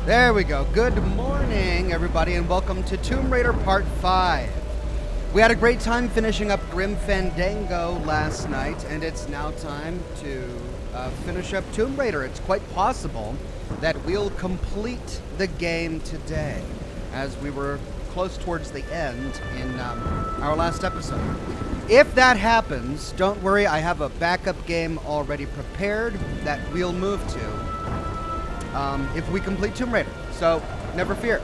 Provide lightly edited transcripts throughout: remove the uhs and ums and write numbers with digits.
There we go. Good morning, everybody, and welcome to Tomb Raider Part 5. We had a great time finishing up Grim Fandango last night, and it's now time to finish up Tomb Raider. It's quite possible that we'll complete the game today, as we were close towards the end in our last episode. If that happens, don't worry, I have a backup game already prepared that we'll move to if we complete Tomb Raider, so never fear.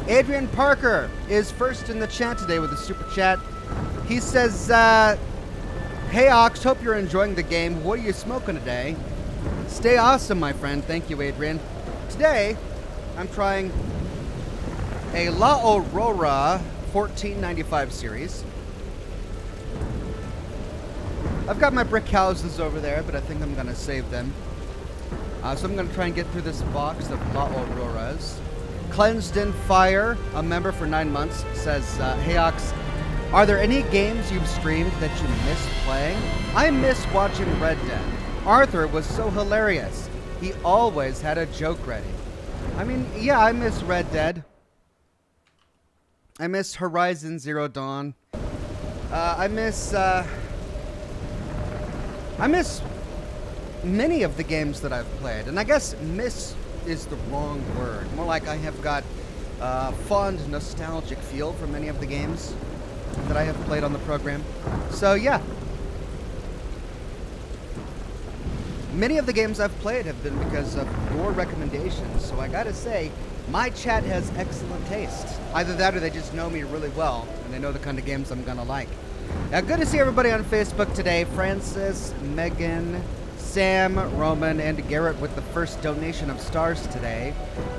Adrian Parker is first in the chat today with a super chat. He says, hey Ox, hope you're enjoying the game. What are you smoking today? Stay awesome, my friend. Thank you, Adrian. Today, I'm trying a La Aurora 1495 series. I've got my brick houses over there, but I think I'm going to save them. So I'm going to try and get through this box of La Auroras. Cleansed in Fire, a member for 9 months, says, hey Ox, are there any games you've streamed that you miss playing? I miss watching Red Dead. Arthur was so hilarious. He always had a joke ready. I mean, yeah, I miss Red Dead. I miss Horizon Zero Dawn. I miss many of the games that I've played, and I guess miss is the wrong word. More like I have got fond, nostalgic feel for many of the games that I have played on the program. So yeah, many of the games I've played have been because of your recommendations, so I gotta say, my chat has excellent taste. Either that or they just know me really well, and they know the kind of games I'm gonna like. Good to see everybody on Facebook today. Francis, Megan, Sam, Roman, and Garrett with the first donation of stars today.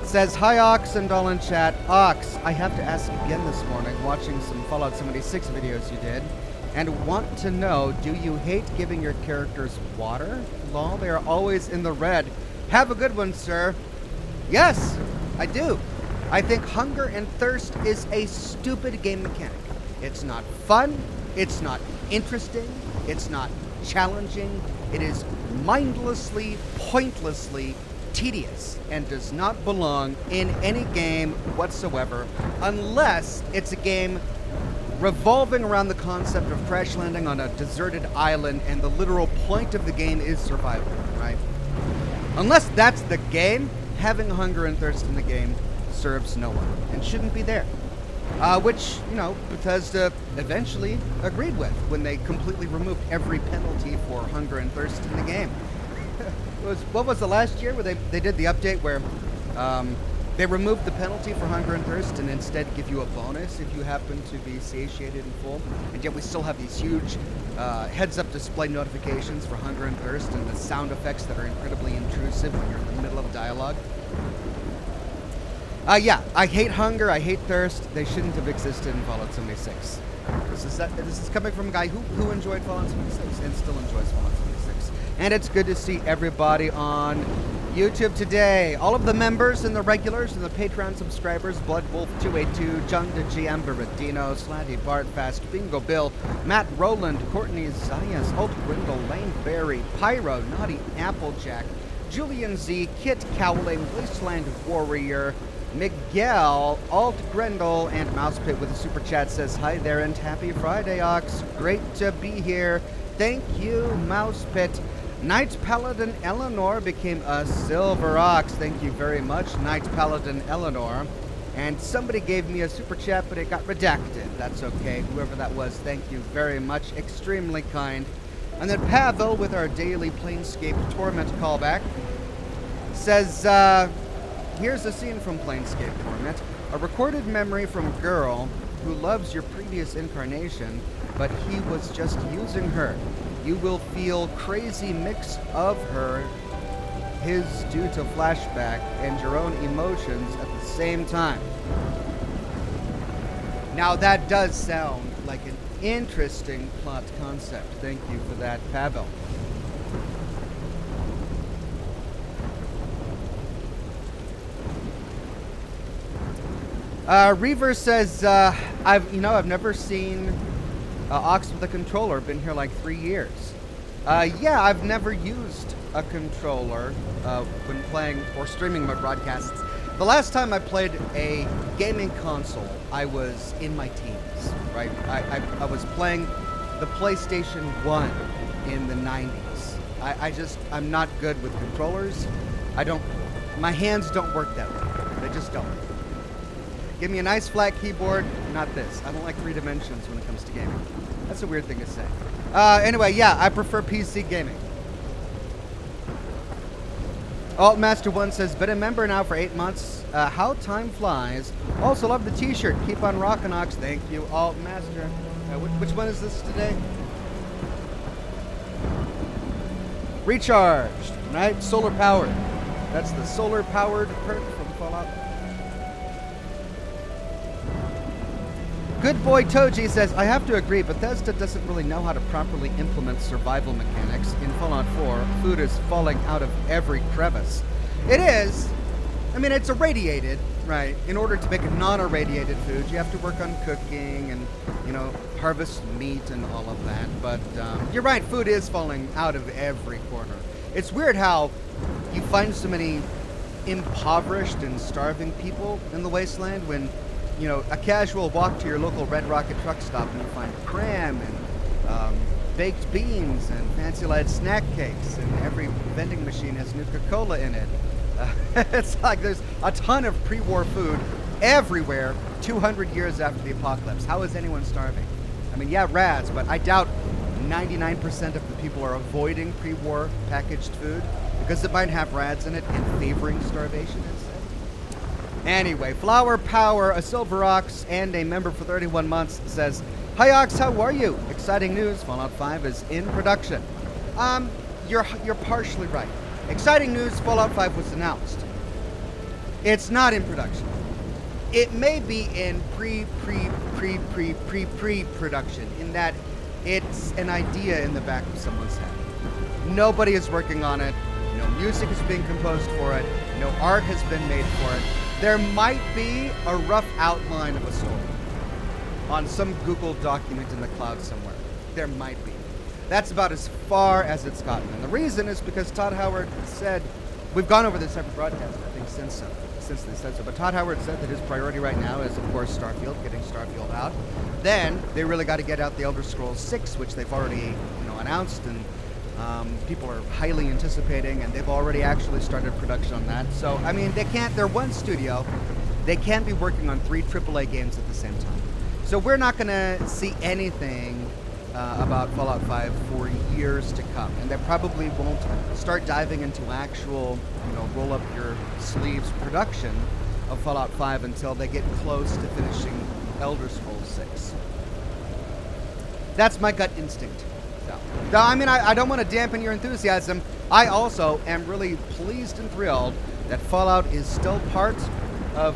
Says, hi Ox and all in chat. Ox, I have to ask again this morning, watching some Fallout 76 videos you did, and want to know, do you hate giving your characters water? Lol, they are always in the red. Have a good one, sir. Yes, I do. I think hunger and thirst is a stupid game mechanic. It's not fun, it's not interesting, it's not challenging, it is mindlessly, pointlessly tedious and does not belong in any game whatsoever unless it's a game revolving around the concept of crash landing on a deserted island and the literal point of the game is survival, right? Unless that's the game, having hunger and thirst in the game serves no one and shouldn't be there. Which, you know, Bethesda eventually agreed with when they completely removed every penalty for hunger and thirst in the game. What was the last year where they did the update where they removed the penalty for hunger and thirst and instead give you a bonus if you happen to be satiated and full? And yet we still have these huge heads-up display notifications for hunger and thirst and the sound effects that are incredibly intrusive when you're in the middle of a dialogue. Yeah, I hate hunger, I hate thirst. They shouldn't have existed in Fallout 76. This is coming from a guy who enjoyed Fallout 76 and still enjoys Fallout 76. And it's good to see everybody on YouTube today. All of the members and the regulars and the Patreon subscribers, Bloodwolf282, John DeGM, Baradino, Slatty, Bart, Fast, Bingo Bill, Matt Rowland, Courtney Zayas, Alt Grindle, Lane Berry, Pyro, Naughty Applejack, Julian Z, Kit Cowling, Wasteland Warrior, Miguel, Alt Grendel, and Mousepit with a super chat says, hi there and happy Friday, Ox. Great to be here. Thank you, Mousepit. Knight Paladin Eleanor became a silver Ox. Thank you very much, Knight Paladin Eleanor. And somebody gave me a super chat, but it got redacted. That's okay. Whoever that was, thank you very much. Extremely kind. And then Pavel with our daily Planescape Torment callback says, here's a scene from Planescape Torment. A recorded memory from a girl who loves your previous incarnation, but he was just using her. You will feel crazy mix of her, his due to flashback, and your own emotions at the same time. Now that does sound like an interesting plot concept. Thank you for that, Pavel. Reaver says, I've never seen Ox with a controller. Been here like 3 years. Yeah, I've never used a controller when playing or streaming my broadcasts. The last time I played a gaming console, I was in my teens, right? I was playing the PlayStation 1 in the 90s. I'm not good with controllers. My hands don't work that way. They just don't. Give me a nice flat keyboard, not this. I don't like 3 dimensions when it comes to gaming. That's a weird thing to say. Anyway, yeah, I prefer PC gaming. Altmaster1 says, been a member now for 8 months. How time flies. Also love the t-shirt. Keep on rockin' Ox. Thank you, Altmaster. Which one is this today? Recharged, right? Solar powered. That's the solar powered perk from Fallout. Good boy Toji says, I have to agree, Bethesda doesn't really know how to properly implement survival mechanics. In Fallout 4, food is falling out of every crevice. It is. I mean, it's irradiated, right? In order to make a non-irradiated food, you have to work on cooking and, harvest meat and all of that. But you're right, food is falling out of every corner. It's weird how you find so many impoverished and starving people in the wasteland when a casual walk to your local Red Rocket truck stop and you find cram and baked beans and fancy light snack cakes, and every vending machine has Nuka-Cola in it. It's like there's a ton of pre-war food everywhere 200 years after the apocalypse. How is anyone starving? I mean, yeah, rads, but I doubt 99% of the people are avoiding pre-war packaged food because it might have rads in it and favoring starvation instead. Anyway, Flower Power, a Silver Ox, and a member for 31 months says, hi Ox, how are you? Exciting news, Fallout 5 is in production. You're partially right. Exciting news, Fallout 5 was announced. It's not in production. It may be in pre-production, in that it's an idea in the back of someone's head. Nobody is working on it. No music is being composed for it. No art has been made for it. There might be a rough outline of a story on some Google document in the cloud somewhere. There might be. That's about as far as it's gotten. And the reason is because Todd Howard said, we've gone over this every broadcast, I think, since they said so. But Todd Howard said that his priority right now is, of course, Starfield, getting Starfield out. Then they really got to get out the Elder Scrolls 6, which they've already, announced, and people are highly anticipating, and they've already actually started production on that. So, I mean, they're one studio. They can't be working on 3 AAA games at the same time. So we're not going to see anything about Fallout 5 for years to come. And they probably won't start diving into actual, roll up your sleeves production of Fallout 5 until they get close to finishing Elder Scrolls 6. That's my gut instinct. So, I mean, I don't want to dampen your enthusiasm. I also am really pleased and thrilled that Fallout is still part of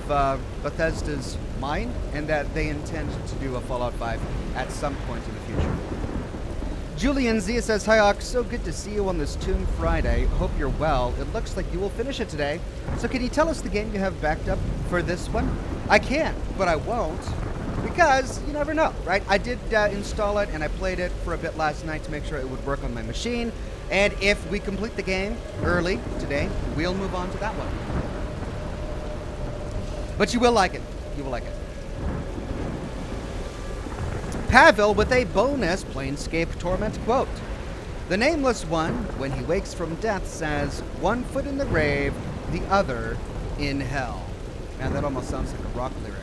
Bethesda's mind, and that they intend to do a Fallout 5 at some point in the future. Julian Zia says, hi Ox, so good to see you on this Tomb Friday. Hope you're well. It looks like you will finish it today. So can you tell us the game you have backed up for this one? I can, but I won't, because you never know, right? I did install it, and I played it for a bit last night to make sure it would work on my machine. And if we complete the game early today, we'll move on to that one. But you will like it. You will like it. Pavel with a bonus Planescape Torment quote. The Nameless One, when he wakes from death, says, one foot in the grave, the other in hell. Man, that almost sounds like a rock lyric.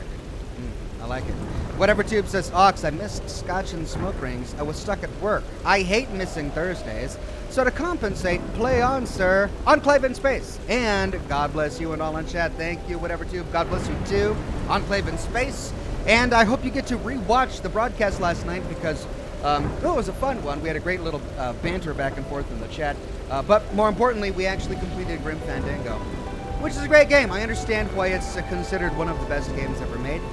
I like it. Whatever Tube says, Ox, I missed Scotch and smoke rings. I was stuck at work. I hate missing Thursdays. So to compensate, play on, sir. Enclave in space. And God bless you and all in chat. Thank you, Whatever Tube. God bless you too. Enclave in space. And I hope you get to rewatch the broadcast last night because it was a fun one. We had a great little banter back and forth in the chat. But more importantly, we actually completed Grim Fandango, which is a great game. I understand why it's considered one of the best games ever made.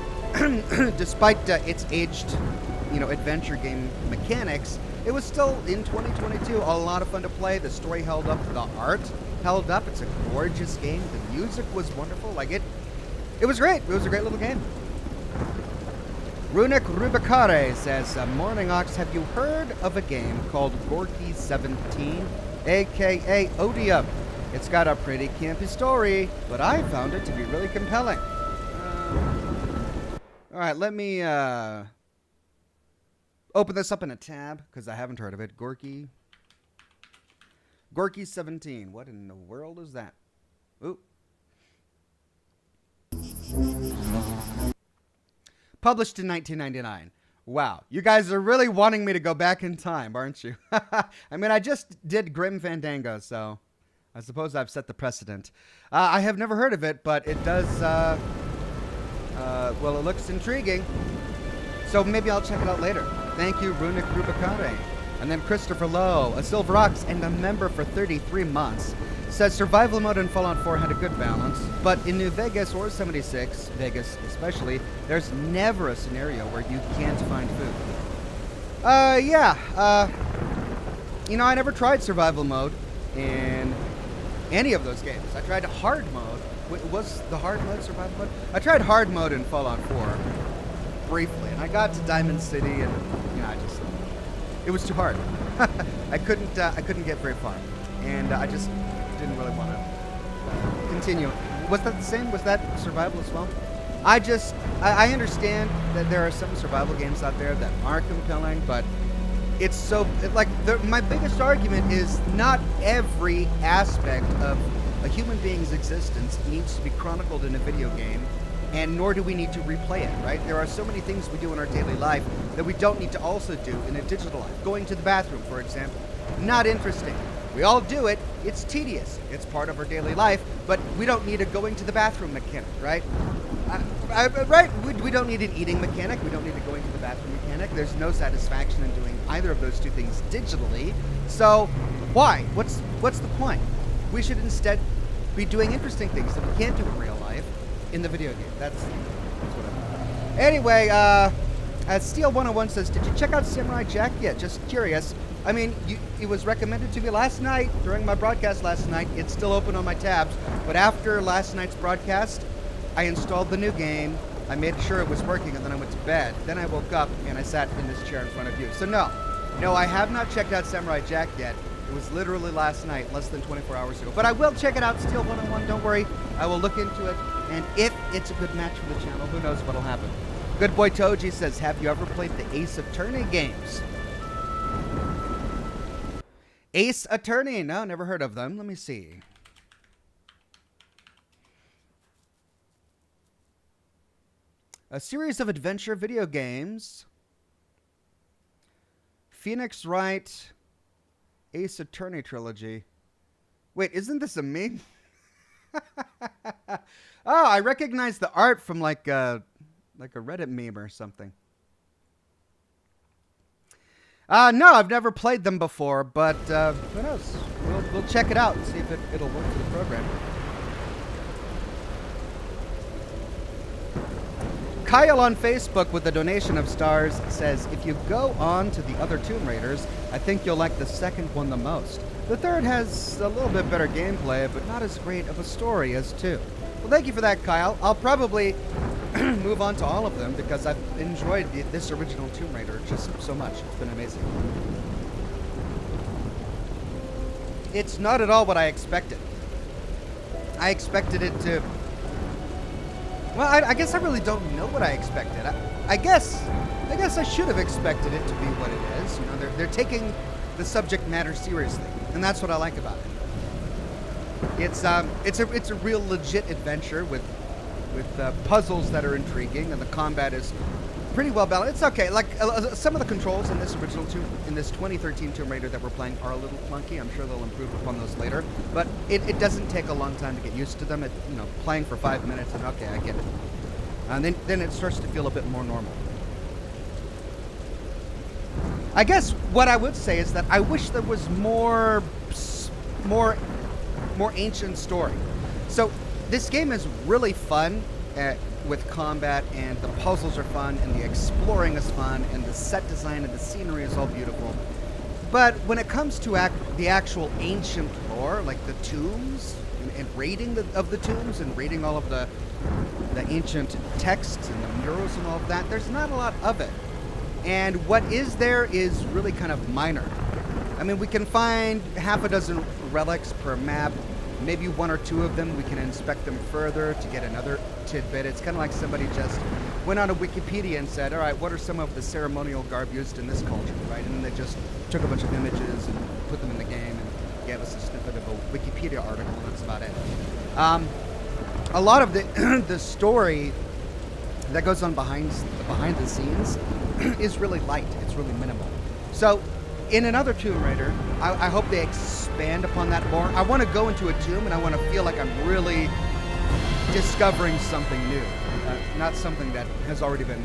Despite its aged, adventure game mechanics, it was still, in 2022, a lot of fun to play. The story held up. The art held up. It's a gorgeous game. The music was wonderful. It was great. It was a great little game. Runic Rubicare says, Morning Ox, have you heard of a game called Gorky 17, aka Odium? It's got a pretty campy story, but I found it to be really compelling. Alright, let me open this up in a tab, because I haven't heard of it. Gorky 17. What in the world is that? Ooh. Published in 1999. Wow, you guys are really wanting me to go back in time, aren't you? I mean, I just did Grim Fandango, so I suppose I've set the precedent. I have never heard of it, but it does, well, it looks intriguing. So maybe I'll check it out later. Thank you, Runic Rubicare. And then Christopher Lowe, a Silver Ox and a member for 33 months, says survival mode in Fallout 4 had a good balance, but in New Vegas or 76, Vegas especially, there's never a scenario where you can't find food. You know, I never tried survival mode in any of those games. I tried hard mode. Was the hard mode survival mode? I tried hard mode in Fallout 4 briefly, and I got to Diamond City, and you know, it was too hard. I couldn't get very far, and I just didn't really want to continue. Was that the same? Was that survival as well? I understand that there are some survival games out there that are compelling, but it's so, like, my biggest argument is not every aspect of a human being's existence needs to be chronicled in a video game, and nor do we need to replay it, right? There are so many things we do in our daily life that we don't need to also do in a digital life. Going to the bathroom, for example. Not interesting. We all do it. It's tedious. It's part of our daily life, but we don't need a going to the bathroom mechanic, right? Right? We don't need an eating mechanic. We don't need a going to the bathroom mechanic. There's no satisfaction in doing either of those two things digitally. So why? What's the point? We should instead be doing interesting things that we can't do in real life in the video game. That's what I mean. Anyway, Steel 101 says, did you check out Samurai Jack yet? Just curious. I mean, it was recommended to me last night, during my broadcast last night. It's still open on my tabs. But after last night's broadcast, I installed the new game. I made sure it was working, and then I went to bed. Then I woke up, and I sat in this chair in front of you. So no, I have not checked out Samurai Jack yet. It was literally last night, less than 24 hours ago. But I will check it out, Steel 101, don't worry. I will look into it, and if it's a good match for the channel, who knows what'll happen. Good Boy Toji says, have you ever played the Ace Attorney games? Ace Attorney, no, never heard of them. Let me see. A series of adventure video games. Phoenix Wright Ace Attorney trilogy. Wait, isn't this a meme? Oh, I recognize the art from like a Reddit meme or something. No, I've never played them before, but who knows? We'll check it out and see if it'll work for the program. Kyle on Facebook with a donation of stars says, if you go on to the other Tomb Raiders, I think you'll like the second one the most. The third has a little bit better gameplay, but not as great of a story as 2. Well, thank you for that, Kyle. I'll probably move on to all of them because I've enjoyed this original Tomb Raider just so much. It's been amazing. It's not at all what I expected. I expected it to... Well, I guess I really don't know what I expected. I guess I should have expected it to be what it is. You know, they're taking the subject matter seriously, and that's what I like about it. It's a real legit adventure with puzzles that are intriguing, and the combat is pretty well balanced. It's okay. Like some of the controls in this in this 2013 Tomb Raider that we're playing are a little clunky. I'm sure they'll improve upon those later, but it doesn't take a long time to get used to them. You know, playing for 5 minutes and okay, I get it. And then it starts to feel a bit more normal. I guess what I would say is that I wish there was more ancient story. So this game is really fun with combat, and the puzzles are fun, and the exploring is fun, and the set design and the scenery is all beautiful. But when it comes to the actual ancient lore, like the tombs and raiding of the tombs and raiding all of the ancient texts and the murals and all of that, there's not a lot of it. And what is there is really kind of minor. I mean, we can find half a dozen relics per map. Maybe one or two of them, we can inspect them further to get another tidbit. It's kind of like somebody just went on to Wikipedia and said, all right, what are some of the ceremonial garb used in this culture, right? And they just took a bunch of images and put them in the game and gave us a snippet of a Wikipedia article, and that's about it. A lot of the story that goes on behind the scenes is really light. It's really minimal. So in another Tomb Raider, I hope they expand upon that more. I want to go into a tomb and I want to feel like I'm really discovering something new, not something that has already been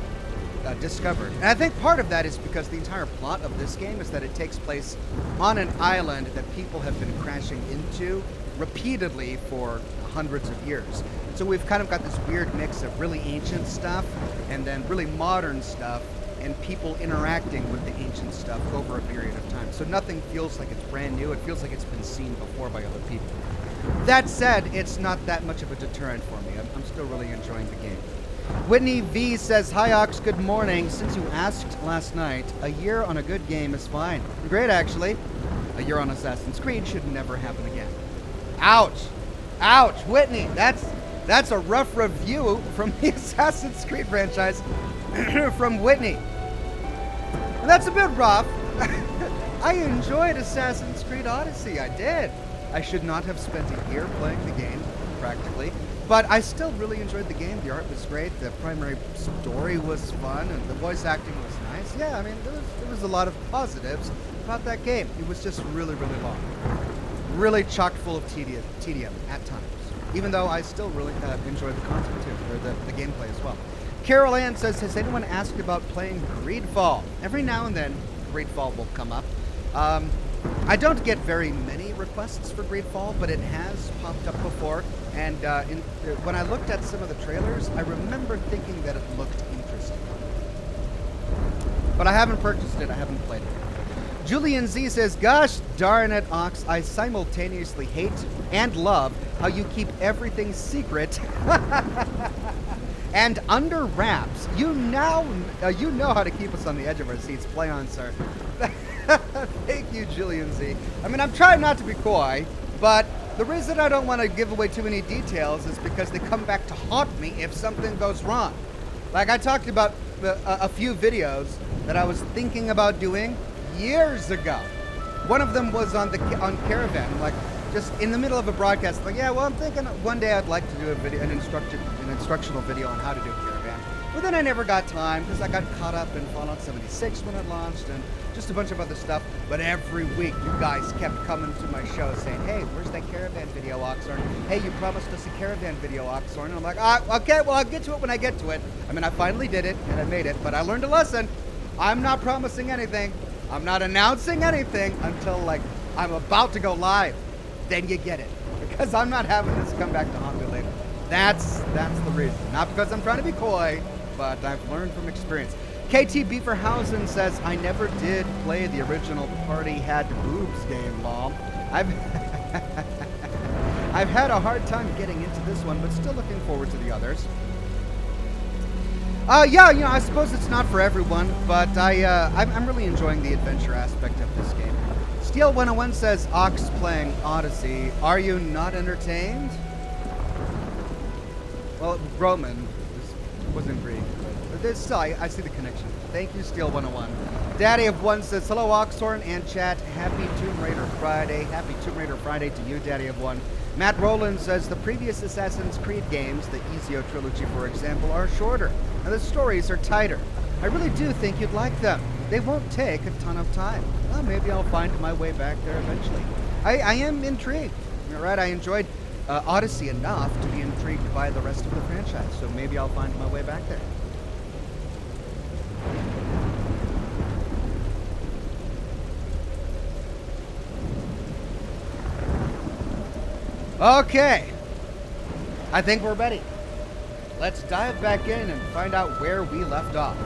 discovered. And I think part of that is because the entire plot of this game is that it takes place on an island that people have been crashing into repeatedly for hundreds of years. So we've kind of got this weird mix of really ancient stuff and then really modern stuff, and people interacting with the ancient stuff over a period of time. So nothing feels like it's brand new. It feels like it's been seen before by other people. That said, it's not that much of a deterrent for me. I'm still really enjoying the game. Whitney V says, hi Ox, good morning. Since you asked last night, a year on a good game is fine. Great, actually. A year on Assassin's Creed should never happen again. Ouch. Ouch, Whitney. That's a rough review from the Assassin's Creed franchise from Whitney. And that's a bit rough. I enjoyed Assassin's Creed Odyssey. I did. I should not have spent a year playing the game, practically. But I still really enjoyed the game. The art was great. The primary story was fun. And the voice acting was nice. Yeah, I mean, there was a lot of positives about that game. It was just really, really long. Really chock full of tedium at times. Even though I still really enjoyed the content too, or the gameplay as well. Carol Ann says, has anyone asked about playing Greedfall? Every now and then, Greedfall will come up. I don't get very many requests for Greedfall, but it has popped up before. And when I looked at some of the trailers, I remember thinking that it looked interesting. But I haven't purchased it. I haven't played it. Julian Z says, gosh darn it, Ox, I simultaneously hate and love how you keep everything secret and under wraps. You know how to keep us on the edge of our seats. Play on, sir. Thank you, Julian Z. I mean, I'm trying not to be coy, but the reason I don't want to give away too many details is because they come back to haunt me if something goes wrong. Like I talked about a few videos that I was thinking about doing years ago. One of them was on Caravan, like just in the middle of a broadcast. Like, yeah, well, I'm thinking one day I'd like to do an instructional video on how to do Caravan. But then I never got time because I got caught up in Fallout 76 when it launched and just a bunch of other stuff. But every week, you guys kept coming to my show saying, hey, where's that Caravan video, Oxhorn? Hey, you promised us a Caravan video, Oxhorn. And I'm like, okay, well, I'll get to it when I get to it. I mean, I finally did it and I made it, but I learned a lesson. I'm not promising anything. I'm not announcing anything until, like, I'm about to go live. Then you get it. Because I'm not having this come back to haunt me later. That's the reason. Not because I'm trying to be coy, but I've learned from experience. KT Beaverhausen says, I never did play the original Party Had Boobs game, Mom. I've had a hard time getting into this one, but still looking forward to the others. Yeah, you know, I suppose it's not for everyone, but I'm really enjoying the adventure aspect of this game. Steel 101 says, Ox playing Odyssey. Are you not entertained? Well, Roman wasn't Greek, but there's still, I see the connection. Thank you, Steel 101. Daddy of One says, hello, Oxhorn and chat. Happy Tomb Raider Friday. Happy Tomb Raider Friday to you, Daddy of One. Matt Rowland says, the previous Assassin's Creed games, the Ezio trilogy, for example, are shorter, and the stories are tighter. I really do think you'd like them. They won't take a ton of time. Well, maybe I'll find my way back there eventually. I am intrigued. You're right, I enjoyed Odyssey enough to be intrigued by the rest of the franchise, so maybe I'll find my way back there. Okay, I think we're ready. Let's dive back in and find out where we left off.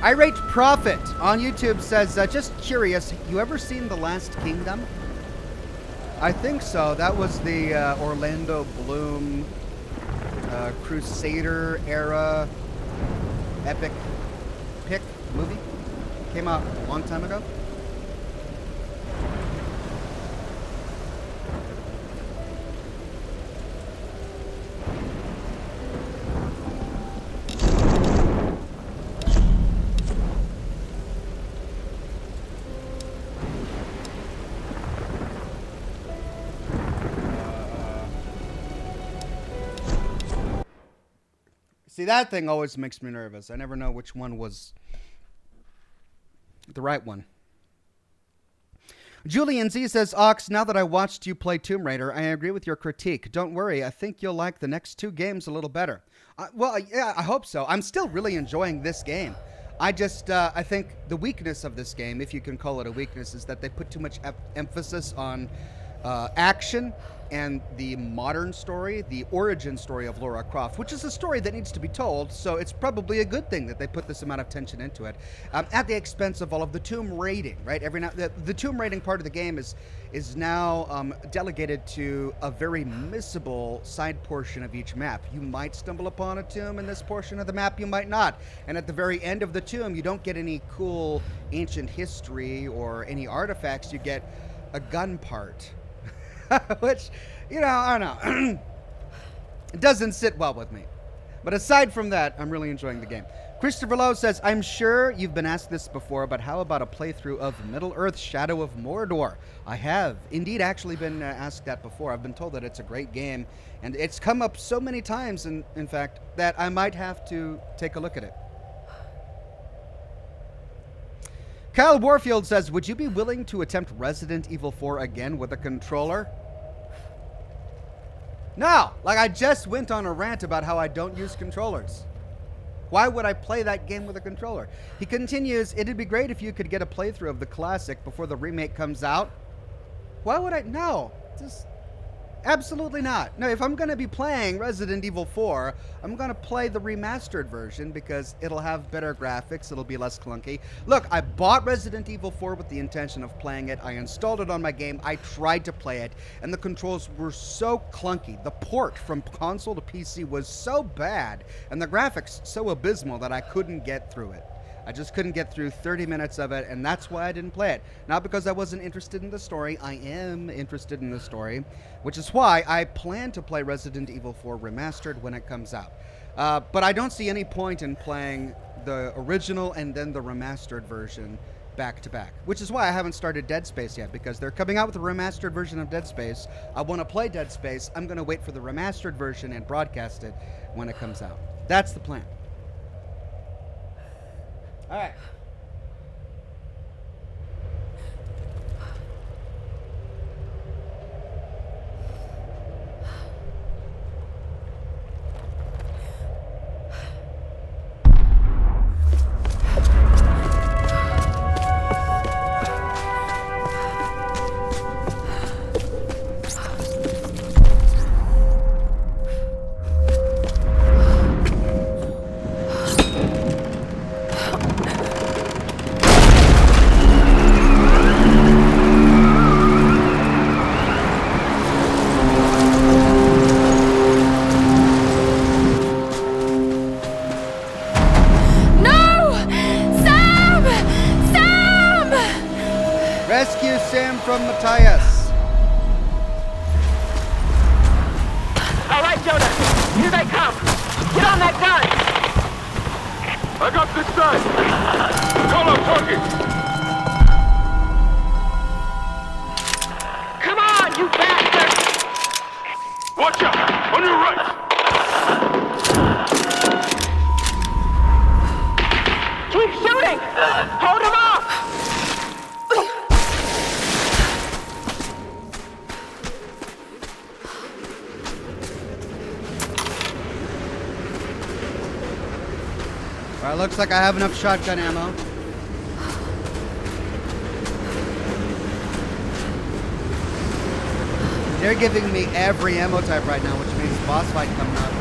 Irate Prophet on YouTube says, just curious, you ever seen The Last Kingdom? I think so. That was the Orlando Bloom Crusader era epic pick movie. Came out a long time ago. See, that thing always makes me nervous. I never know which one was the right one. Julian Z says, Ox, now that I watched you play Tomb Raider, I agree with your critique. Don't worry, I think you'll like the next two games a little better. Well, yeah, I hope so. I'm still really enjoying this game. I think the weakness of this game, if you can call it a weakness, is that they put too much emphasis on action and the modern story, the origin story of Lara Croft, which is a story that needs to be told, so it's probably a good thing that they put this amount of tension into it, at the expense of all of the tomb raiding, right? The tomb raiding part of the game is now delegated to a very missable side portion of each map. You might stumble upon a tomb in this portion of the map, you might not. And at the very end of the tomb, you don't get any cool ancient history or any artifacts, you get a gun part. Which, I don't know. It doesn't sit well with me. But aside from that, I'm really enjoying the game. Christopher Lowe says, I'm sure you've been asked this before, but how about a playthrough of Middle-earth Shadow of Mordor? I have indeed actually been asked that before. I've been told that it's a great game, and it's come up so many times, in fact, that I might have to take a look at it. Kyle Warfield says, would you be willing to attempt Resident Evil 4 again with a controller? No! I just went on a rant about how I don't use controllers. Why would I play that game with a controller? He continues, it'd be great if you could get a playthrough of the classic before the remake comes out. Why would I? No. Just absolutely not. No, if I'm going to be playing Resident Evil 4, I'm going to play the remastered version because it'll have better graphics, it'll be less clunky. Look, I bought Resident Evil 4 with the intention of playing it. I installed it on my game. I tried to play it, and the controls were so clunky. The port from console to PC was so bad, and the graphics so abysmal that I couldn't get through it. I just couldn't get through 30 minutes of it, and that's why I didn't play it. Not because I wasn't interested in the story. I am interested in the story, which is why I plan to play Resident Evil 4 Remastered when it comes out. But I don't see any point in playing the original and then the remastered version back to back, which is why I haven't started Dead Space yet, because they're coming out with a remastered version of Dead Space. I want to play Dead Space. I'm going to wait for the remastered version and broadcast it when it comes out. That's the plan. All right. From Matthias. All right, Jonah. Here they come. Get on that gun. I got this side. Call up target. Come on, you bastard. Watch out. On your right. Keep shooting. Hold him off. Alright, looks like I have enough shotgun ammo. They're giving me every ammo type right now, which means boss fight coming up.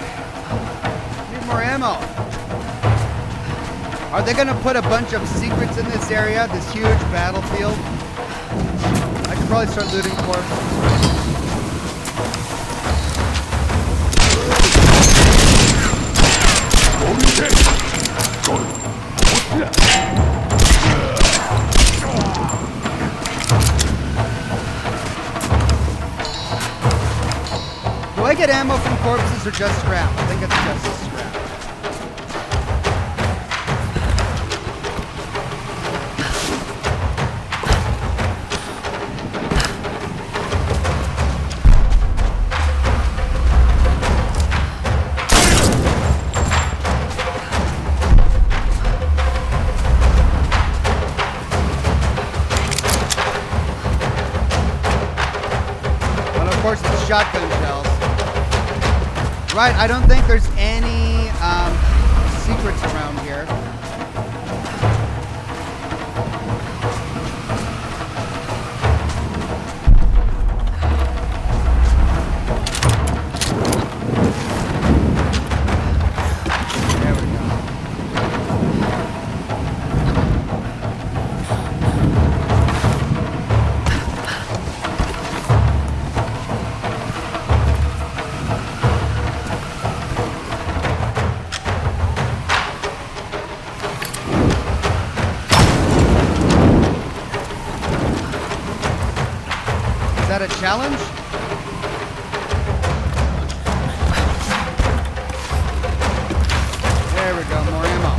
it! Need more ammo. Are they gonna put a bunch of secrets in this area, this huge battlefield? I could probably start looting corpses. Do I get ammo from corpses or just scrap? I think it's just scrap. Well, of course, it's shotgun shells. Right, I don't think there's any secrets around here. There we go. Is that a challenge? There we go, more ammo.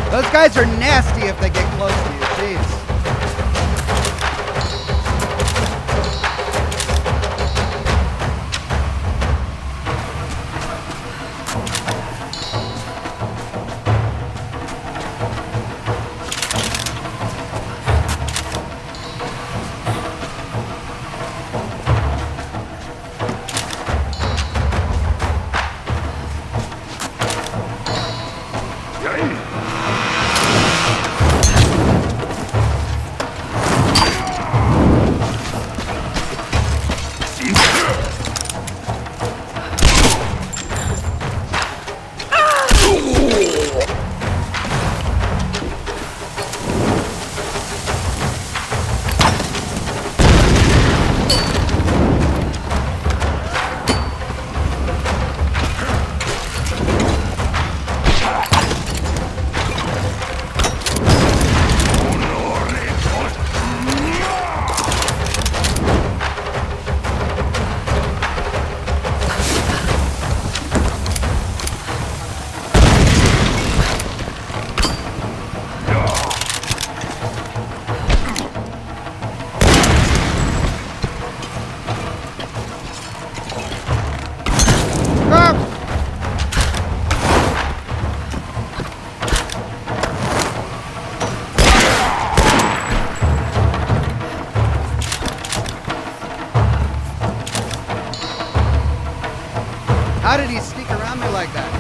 Those guys are nasty if they get close to you, jeez. How did he sneak around me like that?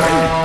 Whoa!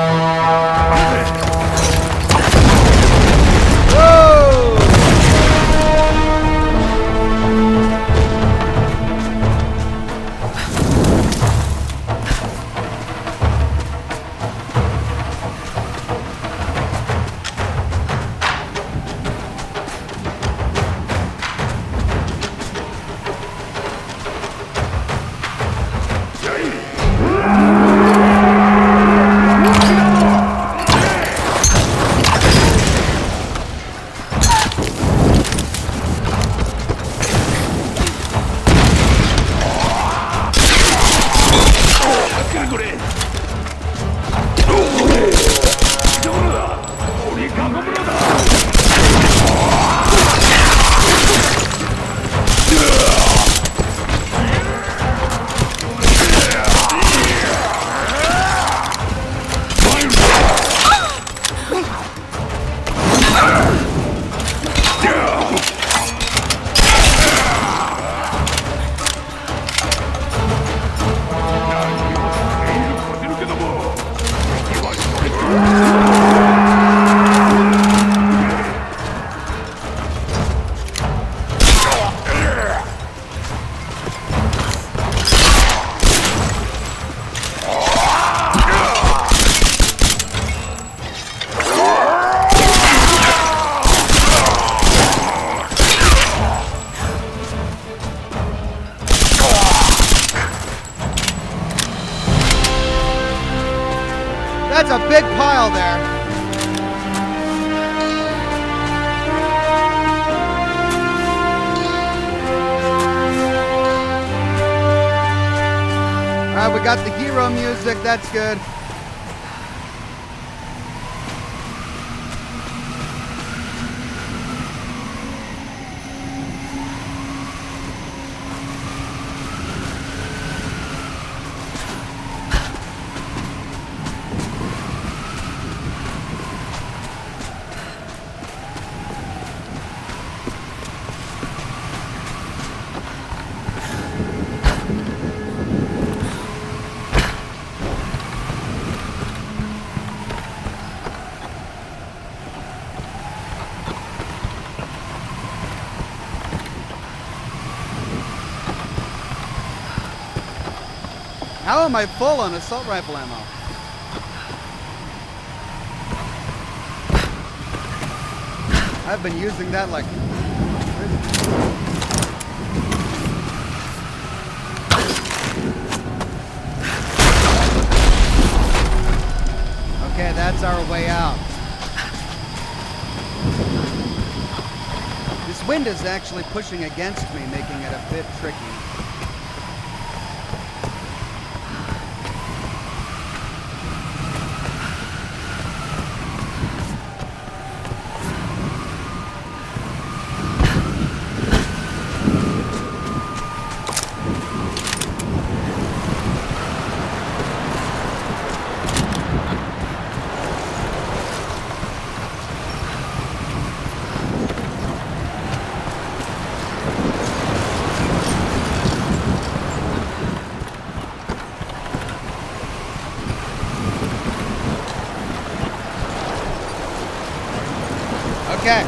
That's a big pile there. All right, we got the hero music. That's good. How am I full on assault rifle ammo? I've been using that like okay, that's our way out. This wind is actually pushing against me, making it a bit tricky. Okay.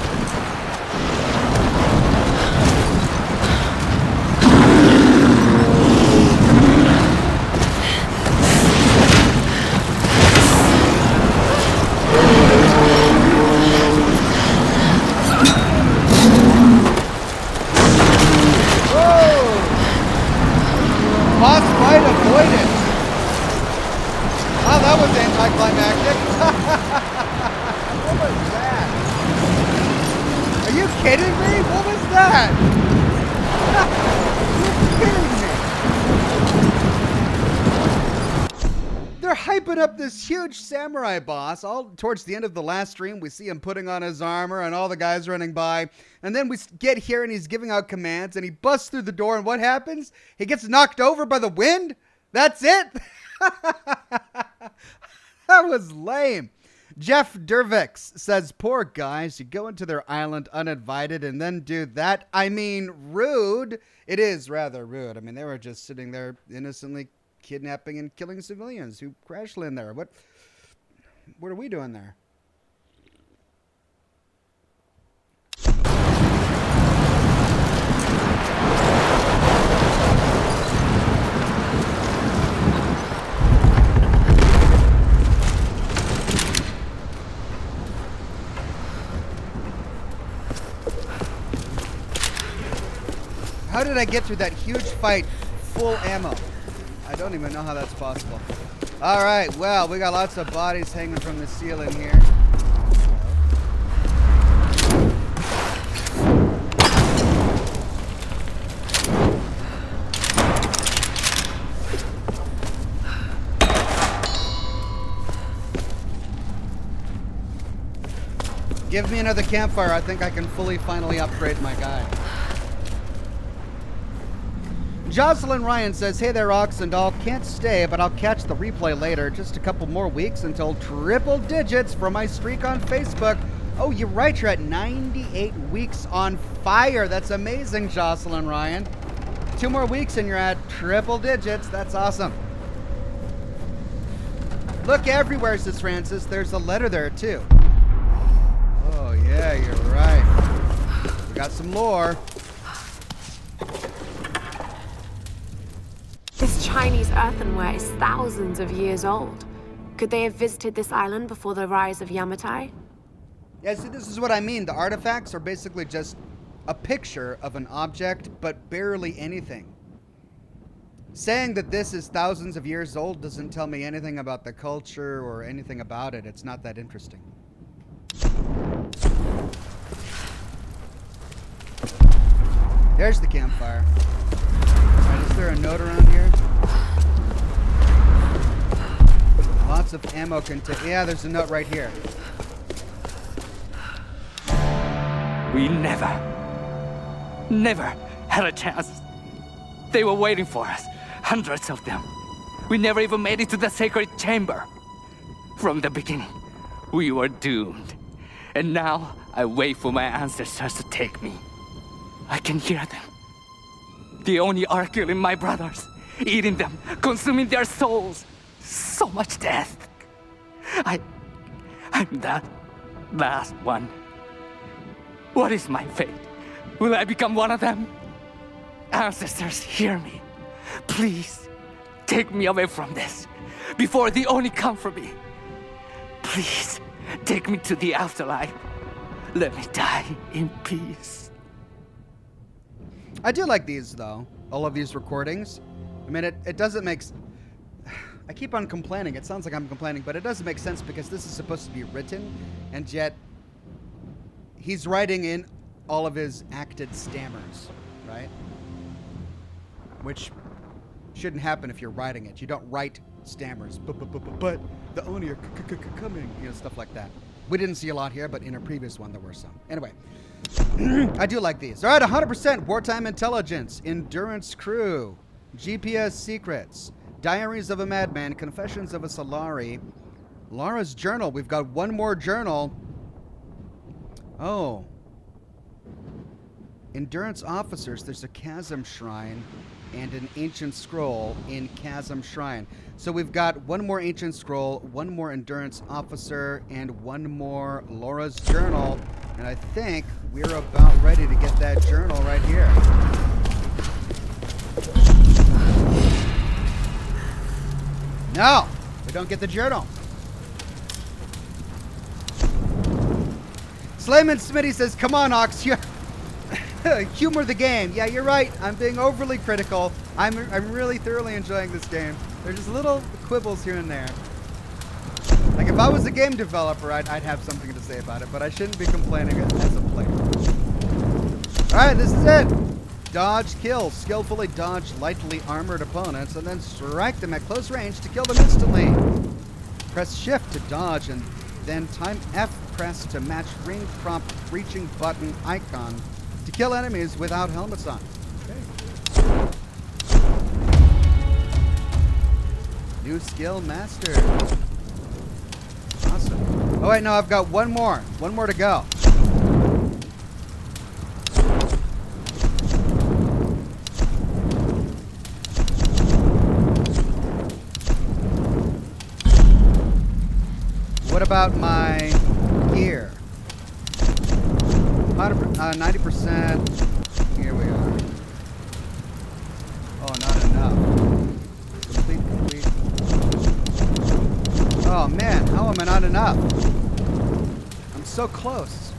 Boss fight avoided. Wow, that was anticlimactic. What was that? Are you kidding me? What was that? You're kidding me. They're hyping up this huge samurai boss. All towards the end of the last stream, we see him putting on his armor and all the guys running by. And then we get here and he's giving out commands and he busts through the door and what happens? He gets knocked over by the wind? That's it? That was lame. Jeff Dervix says, poor guys, you go into their island uninvited and then do that. I mean, rude. It is rather rude. I mean, they were just sitting there innocently kidnapping and killing civilians who crash land there. What? What are we doing there? How did I get through that huge fight full ammo? I don't even know how that's possible. All right, well, we got lots of bodies hanging from the ceiling here. Give me another campfire. I think I can finally upgrade my guy. Jocelyn Ryan says, hey there, Ox and all. Can't stay, but I'll catch the replay later. Just a couple more weeks until triple digits for my streak on Facebook. Oh, you're right. You're at 98 weeks on fire. That's amazing, Jocelyn Ryan. 2 more weeks and you're at triple digits. That's awesome. Look everywhere, says Francis. There's a letter there, too. Oh, yeah, you're right. We got some lore. This Chinese earthenware is thousands of years old. Could they have visited this island before the rise of Yamatai? Yeah, see, this is what I mean. The artifacts are basically just a picture of an object, but barely anything. Saying that this is thousands of years old doesn't tell me anything about the culture or anything about it. It's not that interesting. There's the campfire. Right, is there a note around here? Lots of ammo yeah, there's a note right here. We never had a chance. They were waiting for us, hundreds of them. We never even made it to the sacred chamber. From the beginning, we were doomed. And now I wait for my ancestors to take me. I can hear them. They only are killing my brothers, eating them, consuming their souls. So much death. I'm that last one. What is my fate? Will I become one of them? Ancestors, hear me. Please, take me away from this, before they only come for me. Please, take me to the afterlife. Let me die in peace. I do like these, though. All of these recordings. I mean, it doesn't make... I keep on complaining. It sounds like I'm complaining, but it doesn't make sense because this is supposed to be written, and yet he's writing in all of his acted stammers, right? Which shouldn't happen if you're writing it. You don't write stammers. But the Oni are coming, you know, stuff like that. We didn't see a lot here, but in a previous one there were some. Anyway, I do like these. All right, 100% wartime intelligence, endurance crew, GPS secrets, diaries of a madman, confessions of a Solari, Laura's journal. We've got one more journal. Oh. Endurance officers, there's a chasm shrine and an ancient scroll in chasm shrine. So we've got one more ancient scroll, one more endurance officer, and one more Laura's journal. And I think we're about ready to get that journal right here. No, we don't get the journal. Slayman Smitty says, come on, Ox, humor the game. Yeah, you're right. I'm being overly critical. I'm really thoroughly enjoying this game. There's just little quibbles here and there. Like, if I was a game developer, I'd have something to say about it, but I shouldn't be complaining as a player. Alright, this is it. Dodge, kill. Skillfully dodge lightly armored opponents and then strike them at close range to kill them instantly. Press shift to dodge and then time F press to match ring prompt reaching button icon to kill enemies without helmets on. Okay. New skill mastered. Awesome. Oh wait, no, I've got one more. One more to go. about my gear? 90%. Here we are. Oh, not enough. Complete. Oh man, how am I not enough? I'm so close.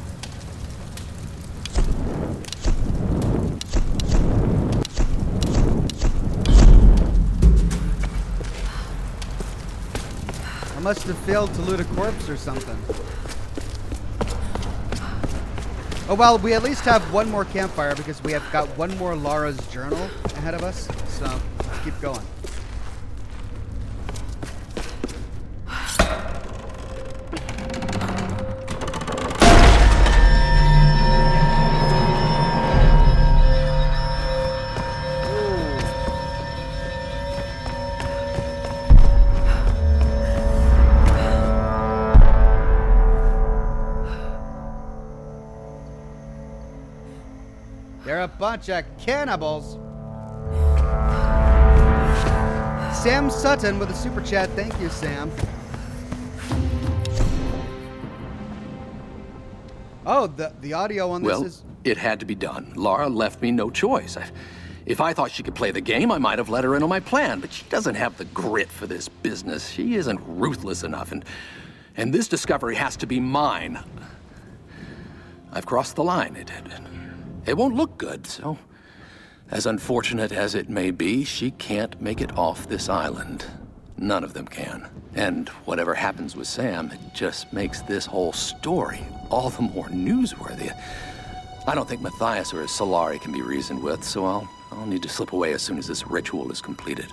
I must have failed to loot a corpse or something. Oh well, we at least have one more campfire because we have got one more Lara's journal ahead of us. So let's keep going. They're a bunch of cannibals. Sam Sutton with a super chat. Thank you, Sam. Oh, the audio on this is... Well, it had to be done. Lara left me no choice. If I thought she could play the game, I might have let her in on my plan, but she doesn't have the grit for this business. She isn't ruthless enough, and this discovery has to be mine. I've crossed the line. It won't look good, so as unfortunate as it may be, she can't make it off this island. None of them can. And whatever happens with Sam, it just makes this whole story all the more newsworthy. I don't think Matthias or Solari can be reasoned with, so I'll need to slip away as soon as this ritual is completed.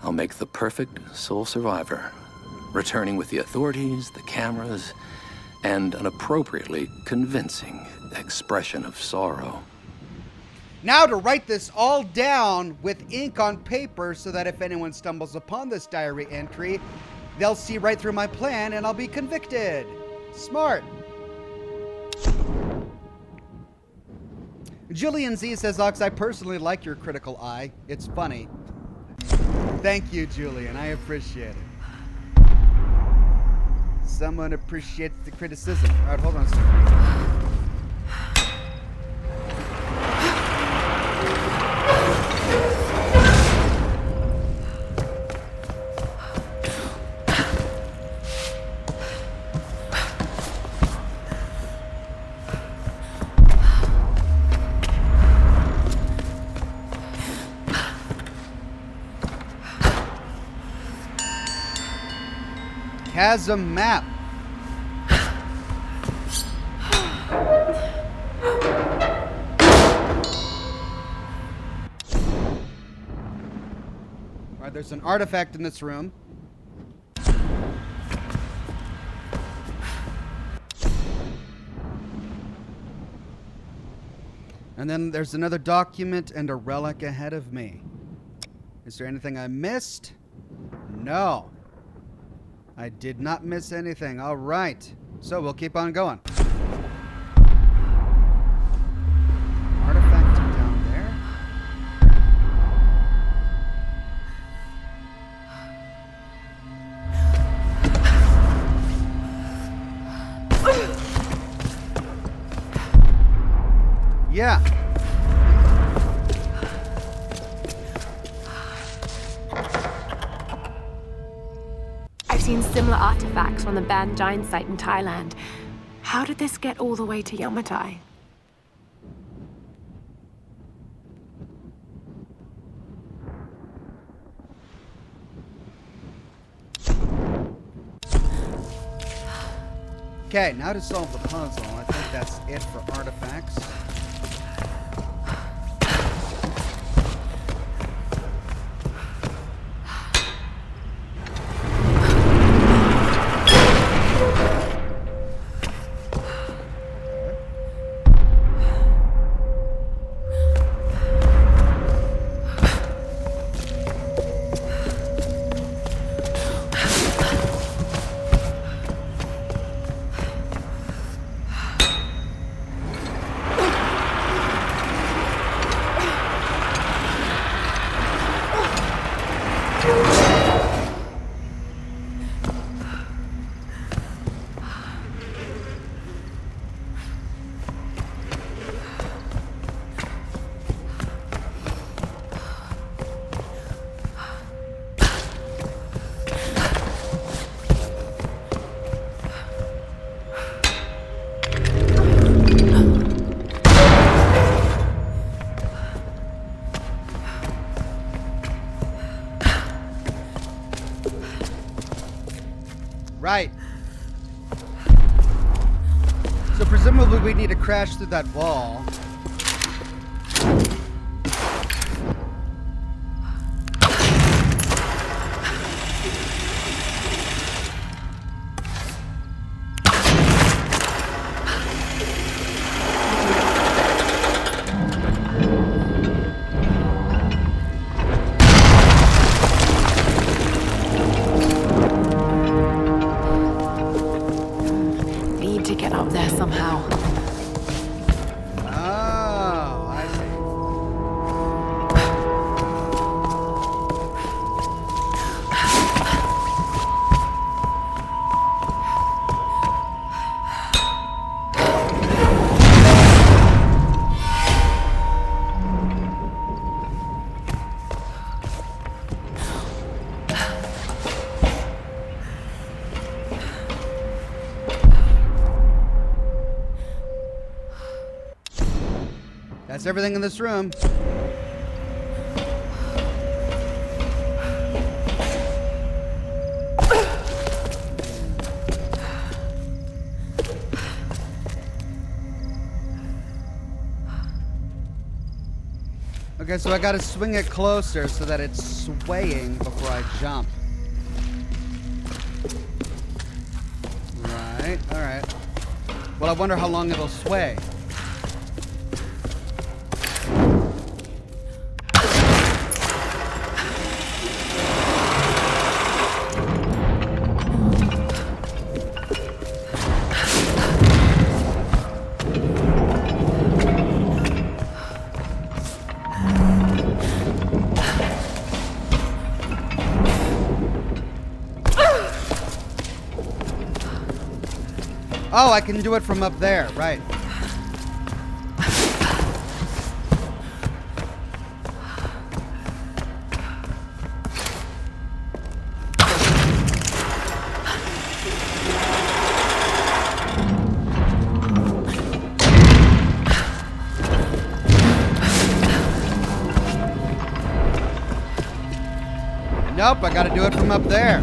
I'll make the perfect sole survivor, returning with the authorities, the cameras, and an appropriately convincing expression of sorrow. Now to write this all down with ink on paper so that if anyone stumbles upon this diary entry, they'll see right through my plan and I'll be convicted. Smart. Julian Z says, Ox, I personally like your critical eye. It's funny. Thank you, Julian. I appreciate it. Someone appreciates the criticism. All right, hold on a second. Chasm map. All right, there's an artifact in this room. And then there's another document and a relic ahead of me. Is there anything I missed? No. I did not miss anything. All right. So we'll keep on going. Artifact down there. Yeah. I've seen similar artifacts on the Ban Giant site in Thailand. How did this get all the way to Yamatai? Okay, now to solve the puzzle. I think that's it for artifacts. Right. So presumably we need to crash through that wall. Need to get up there somehow. Oh, I see. That's everything in this room. Okay, so I gotta swing it closer so that it's swaying before I jump. Right, alright. Well, I wonder how long it'll sway. Oh, I can do it from up there, right. Nope, I gotta do it from up there.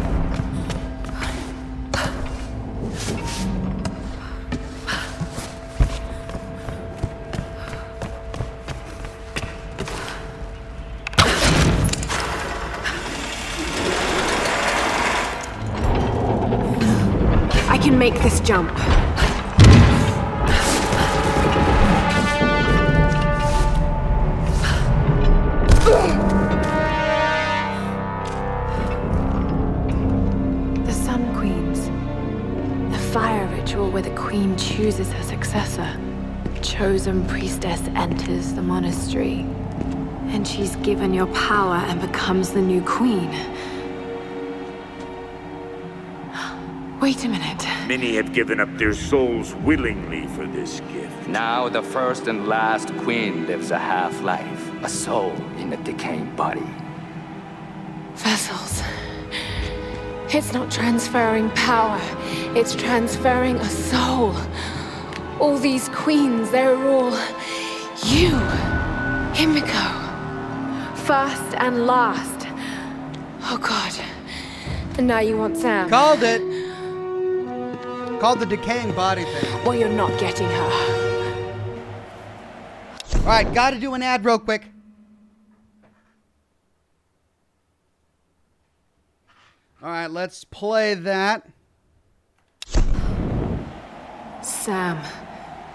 I can make this jump. The Sun Queens. The fire ritual where the queen chooses her successor. A chosen priestess enters the monastery. And she's given your power and becomes the new queen. Wait a minute. Many have given up their souls willingly for this gift. Now the first and last queen lives a half-life, a soul in a decaying body. Vessels. It's not transferring power. It's transferring a soul. All these queens, they're all you. Himiko. First and last. Oh God. And now you want Sam. Called it. Called the decaying body thing. Well, you're not getting her. Alright, gotta do an ad real quick. Alright, let's play that. Sam,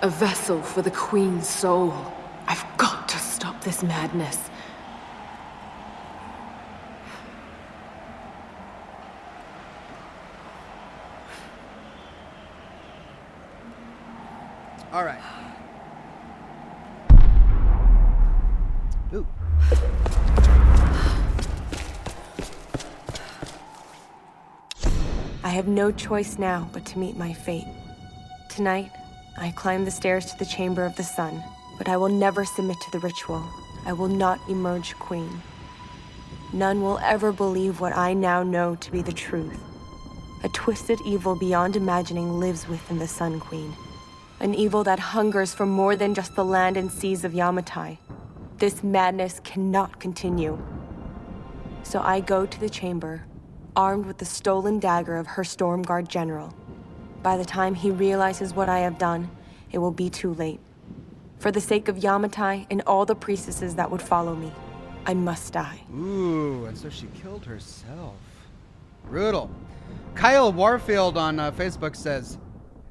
a vessel for the Queen's soul. I've got to stop this madness. All right. Ooh. I have no choice now but to meet my fate. Tonight, I climb the stairs to the Chamber of the Sun, but I will never submit to the ritual. I will not emerge queen. None will ever believe what I now know to be the truth. A twisted evil beyond imagining lives within the Sun Queen. An evil that hungers for more than just the land and seas of Yamatai. This madness cannot continue. So I go to the chamber, armed with the stolen dagger of her Stormguard general. By the time he realizes what I have done, it will be too late. For the sake of Yamatai and all the priestesses that would follow me, I must die. Ooh, and so she killed herself. Brutal. Kyle Warfield on Facebook says,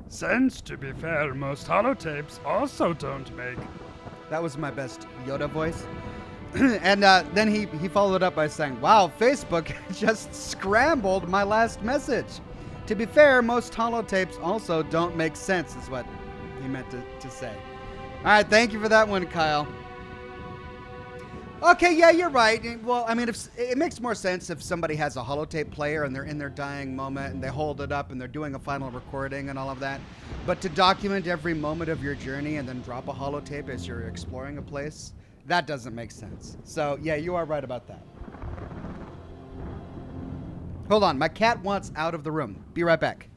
Since, to be fair, most holotapes also don't make. that was my best Yoda voice. And then he followed up by saying, wow, Facebook just scrambled my last message. To be fair, most holotapes also don't make sense, is what he meant to say. All right, thank you for that one, Kyle. Okay, yeah, you're right. Well, I mean, it makes more sense if somebody has a holotape player and they're in their dying moment and they hold it up and they're doing a final recording and all of that. But to document every moment of your journey and then drop a holotape as you're exploring a place, that doesn't make sense. So, yeah, you are right about that. Hold on, my cat wants out of the room. Be right back.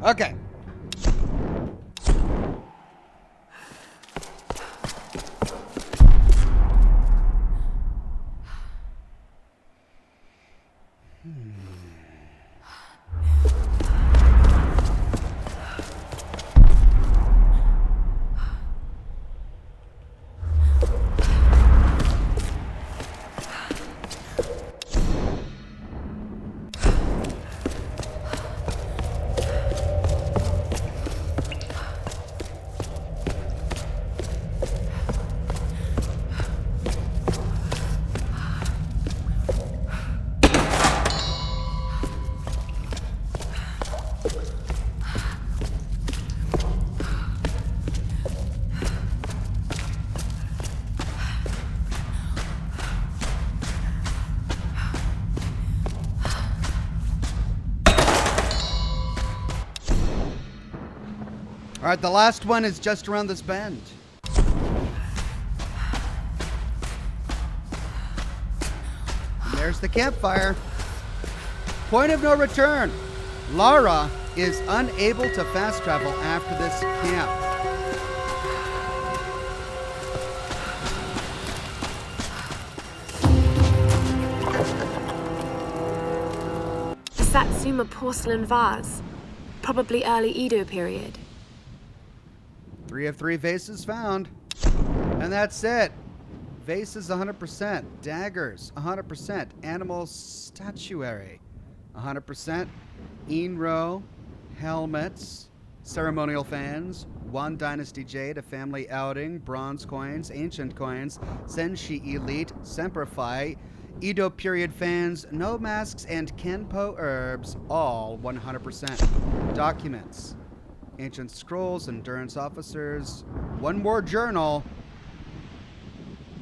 Okay. All right, the last one is just around this bend. And there's the campfire. Point of no return. Lara is unable to fast travel after this camp. A Satsuma porcelain vase, probably early Edo period. 3 of 3 vases found. And that's it. Vases 100%. Daggers 100%. Animal statuary 100%. Inro. Helmets. Ceremonial fans. 1 Dynasty Jade. A family outing. Bronze coins. Ancient coins. Senshi Elite. Semperfi. Edo period fans. No masks and Kenpo herbs. All 100%. Documents. Ancient scrolls, endurance officers, 1 more journal,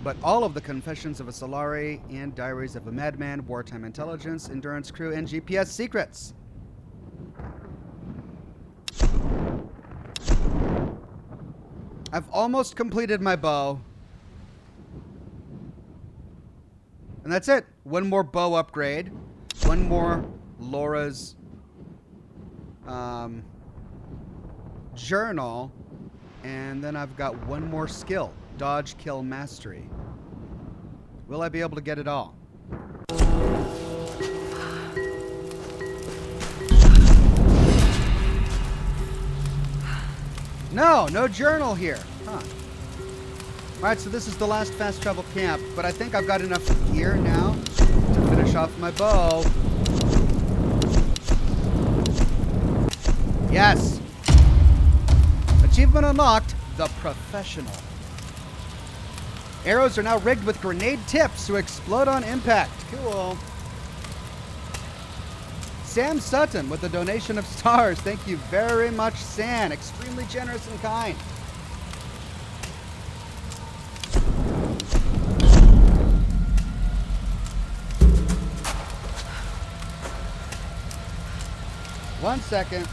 but all of the confessions of a Solari and diaries of a madman, wartime intelligence, endurance crew, and GPS secrets. I've almost completed my bow. And that's it. 1 more bow upgrade, 1 more Laura's journal, and then I've got 1 more skill, dodge kill mastery. Will I be able to get it all? No journal here. Huh. Alright, so this is the last fast travel camp, but I think I've got enough gear now to finish off my bow. Yes! Achievement unlocked, the professional. Arrows are now rigged with grenade tips to explode on impact. Cool. Sam Sutton with a donation of stars. Thank you very much, Sam. Extremely generous and kind. One second.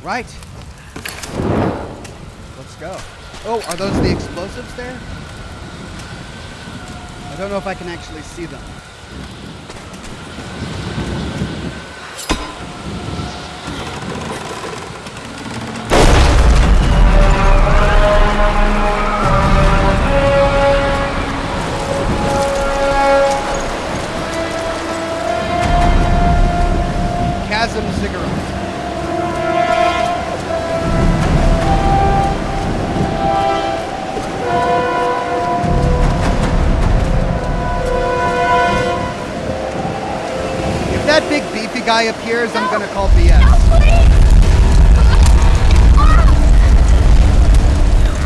Right. Let's go. Oh, are those the explosives there? I don't know if I can actually see them. Chasm cigarette. If that big beefy guy appears, I'm gonna call BS.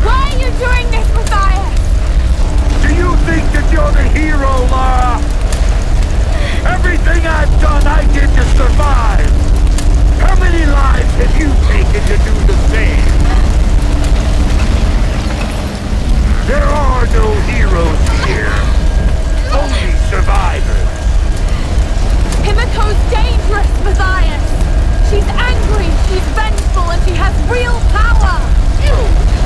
Why are you doing this, Matthias? Do you think that you're the hero, Lara? Everything I've done, I did to survive. How many lives have you taken to do the same? There are no heroes here. Only survivors. Himiko's dangerous, Matthias. She's angry, she's vengeful, and she has real power.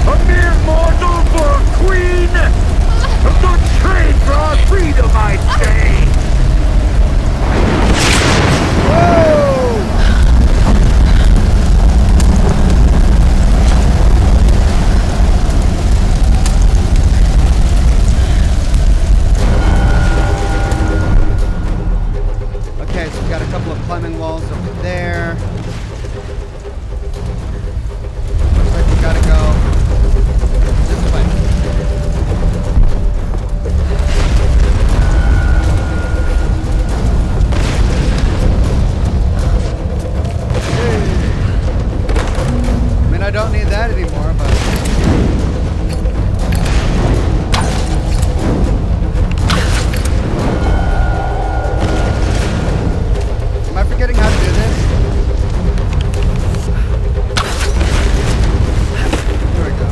A mere mortal for a queen? A good trade for our freedom, I'd say. Okay, so we've got a couple of climbing walls over there. Looks like we gotta go this way. I mean, I don't need that anymore, but... Am I forgetting how to do this? Here we go.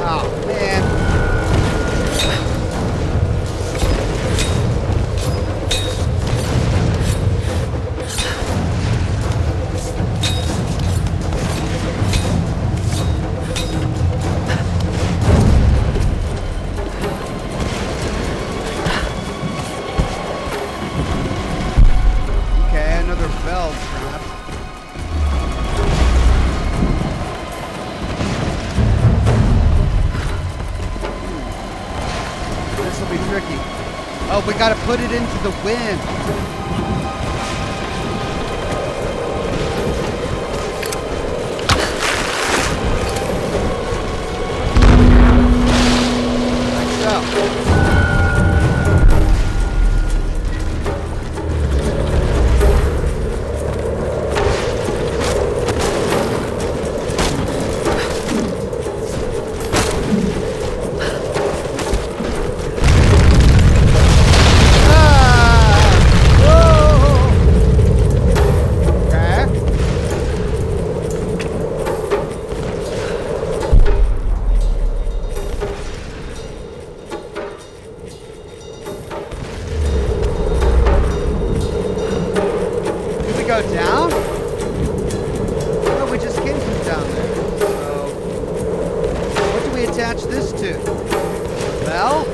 Oh, man. Okay, another bell trap. This will be tricky. Oh, we gotta put it into the wind. Like so. Go down? No, we just came from down there. So, what do we attach this to? Bell?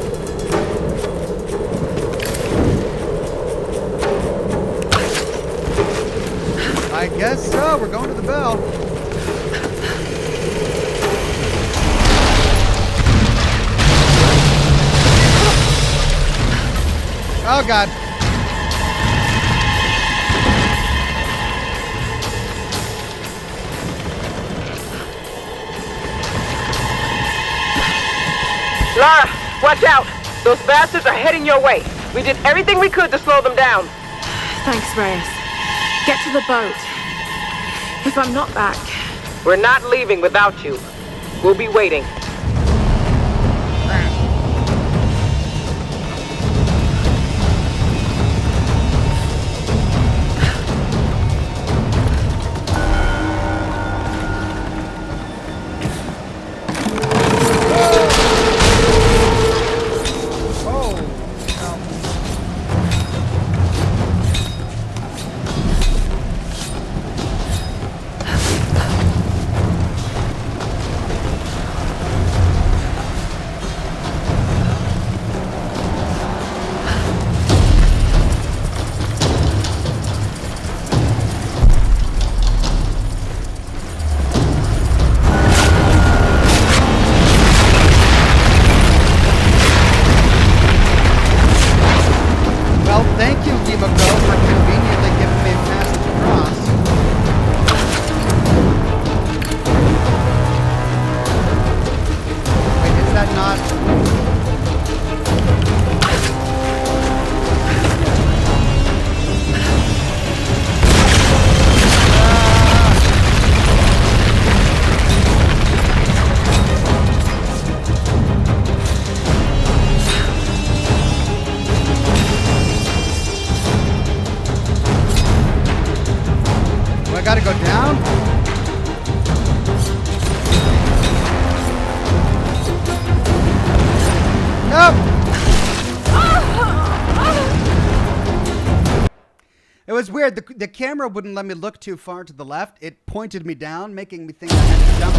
I guess so. We're going to the bell. Oh, God. Lara, watch out! Those bastards are heading your way. We did everything we could to slow them down. Thanks, Reyes. Get to the boat. If I'm not back... We're not leaving without you. We'll be waiting. Gotta go down? Nope! It was weird. The camera wouldn't let me look too far to the left. It pointed me down, making me think I had to jump.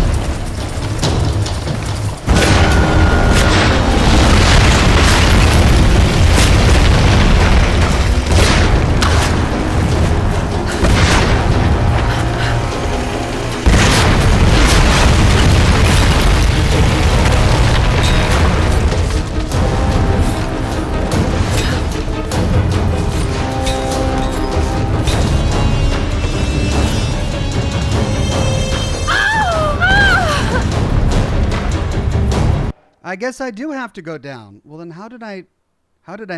I guess I do have to go down. Well, then how did I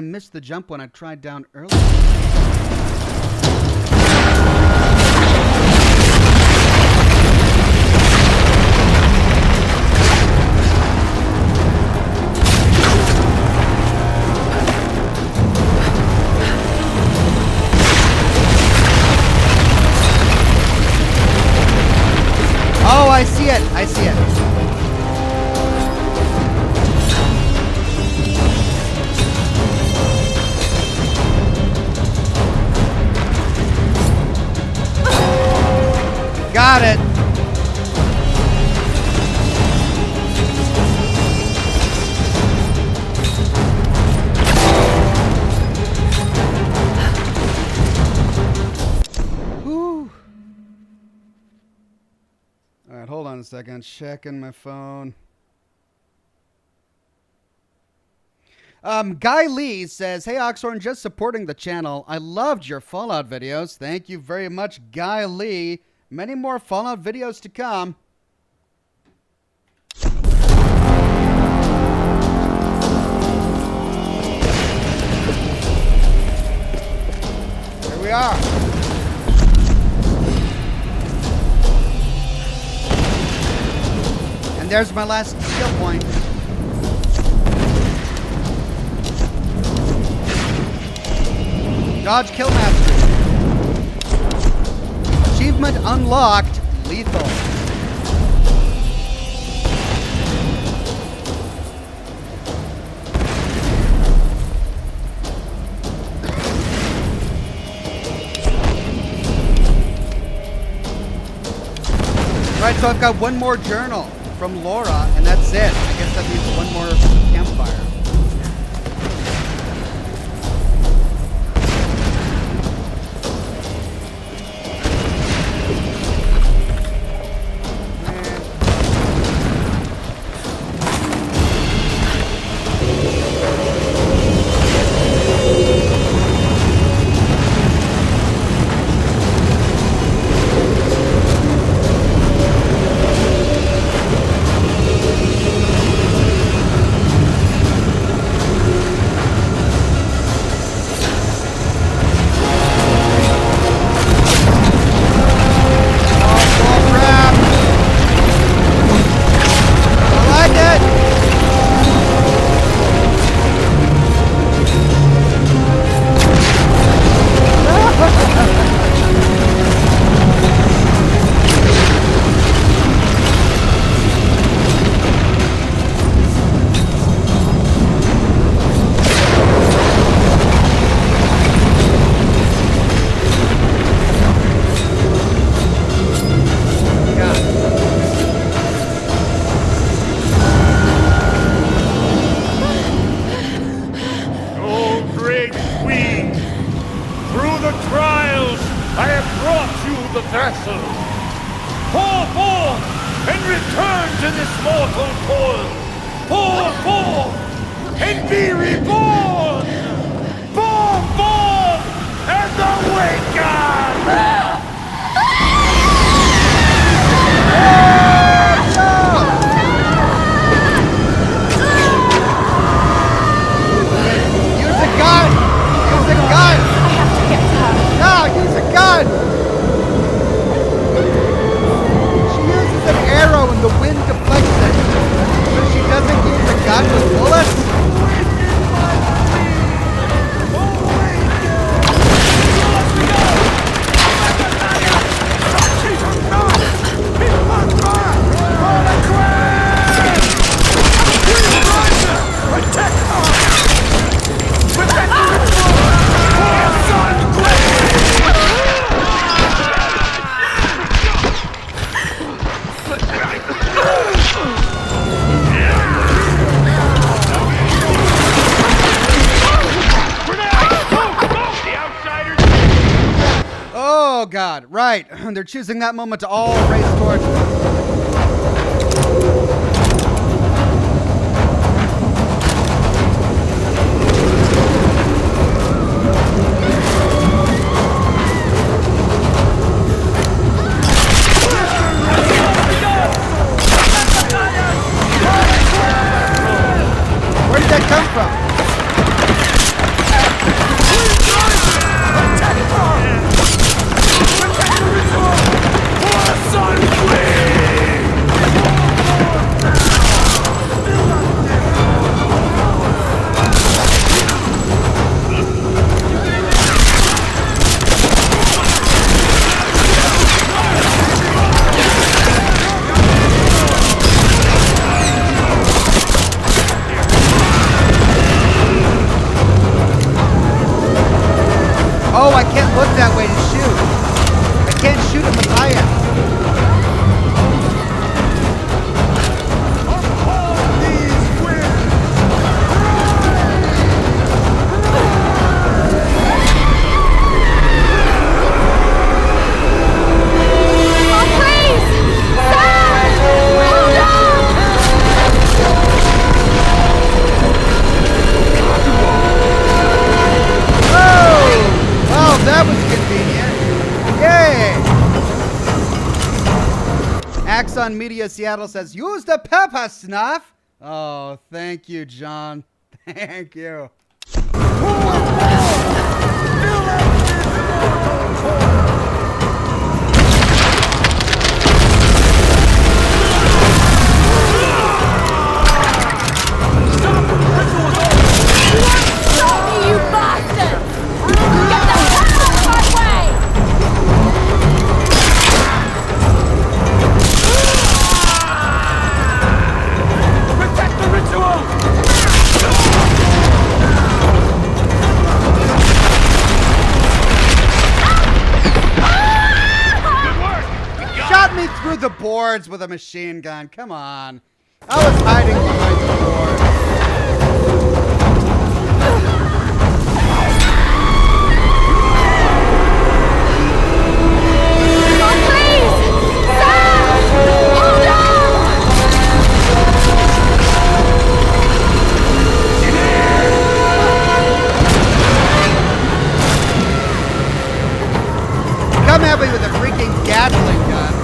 miss the jump when I tried down earlier? Oh, I see it. I see it. Got it. Whew. All right, hold on a second. Checking my phone. Guy Lee says, "Hey Oxhorn, just supporting the channel. I loved your Fallout videos. Thank you very much, Guy Lee. Many more Fallout videos to come." Here we are. And there's my last skill point. Dodge Kill Mastery. Achievement unlocked, lethal. Right, so I've got one more journal from Laura, and that's it. I guess that means one more campfire. the vessel. Pour forth and return to this mortal coil. Pour forth and be reborn. Pour forth and awaken. Use a gun! Use a gun! I have to get to her. No, use a gun! She uses an arrow and the wind deflects it. But she doesn't use a gun with bullets? Oh God, right. They're choosing that moment to all race towards Where did that come from? Oh, I can't look that way to shoot. I can't shoot him with iron. That was convenient. Yay! Axon Media Seattle says, use the pepper snuff. Oh, thank you, John. Thank you. Stop me, you bastard! Get the hell out of my way! Protect the ritual! Shot me through the boards with a machine gun. Come on. I was hiding behind the board. Come at me with a freaking Gatling gun.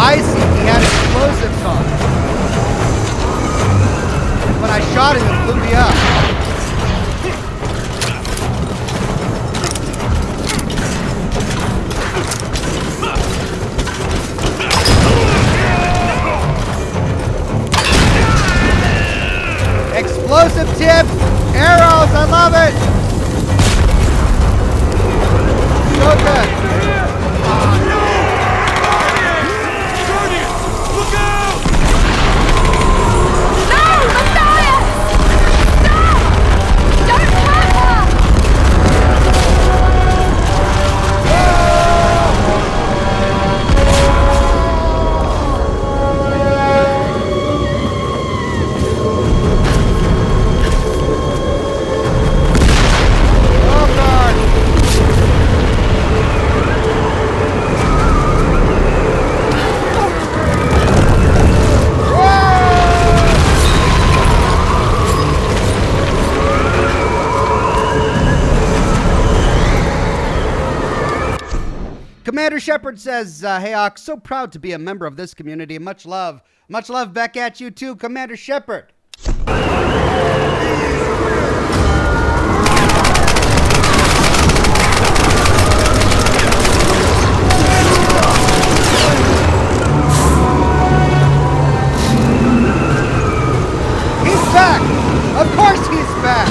I see. He had explosives on. When I shot him, it blew me up. Explosive tips, arrows, I love it. So good. Commander Shepard says, hey, Ox, so proud to be a member of this community. Much love. Much love back at you, too, Commander Shepard. He's back! Of course he's back!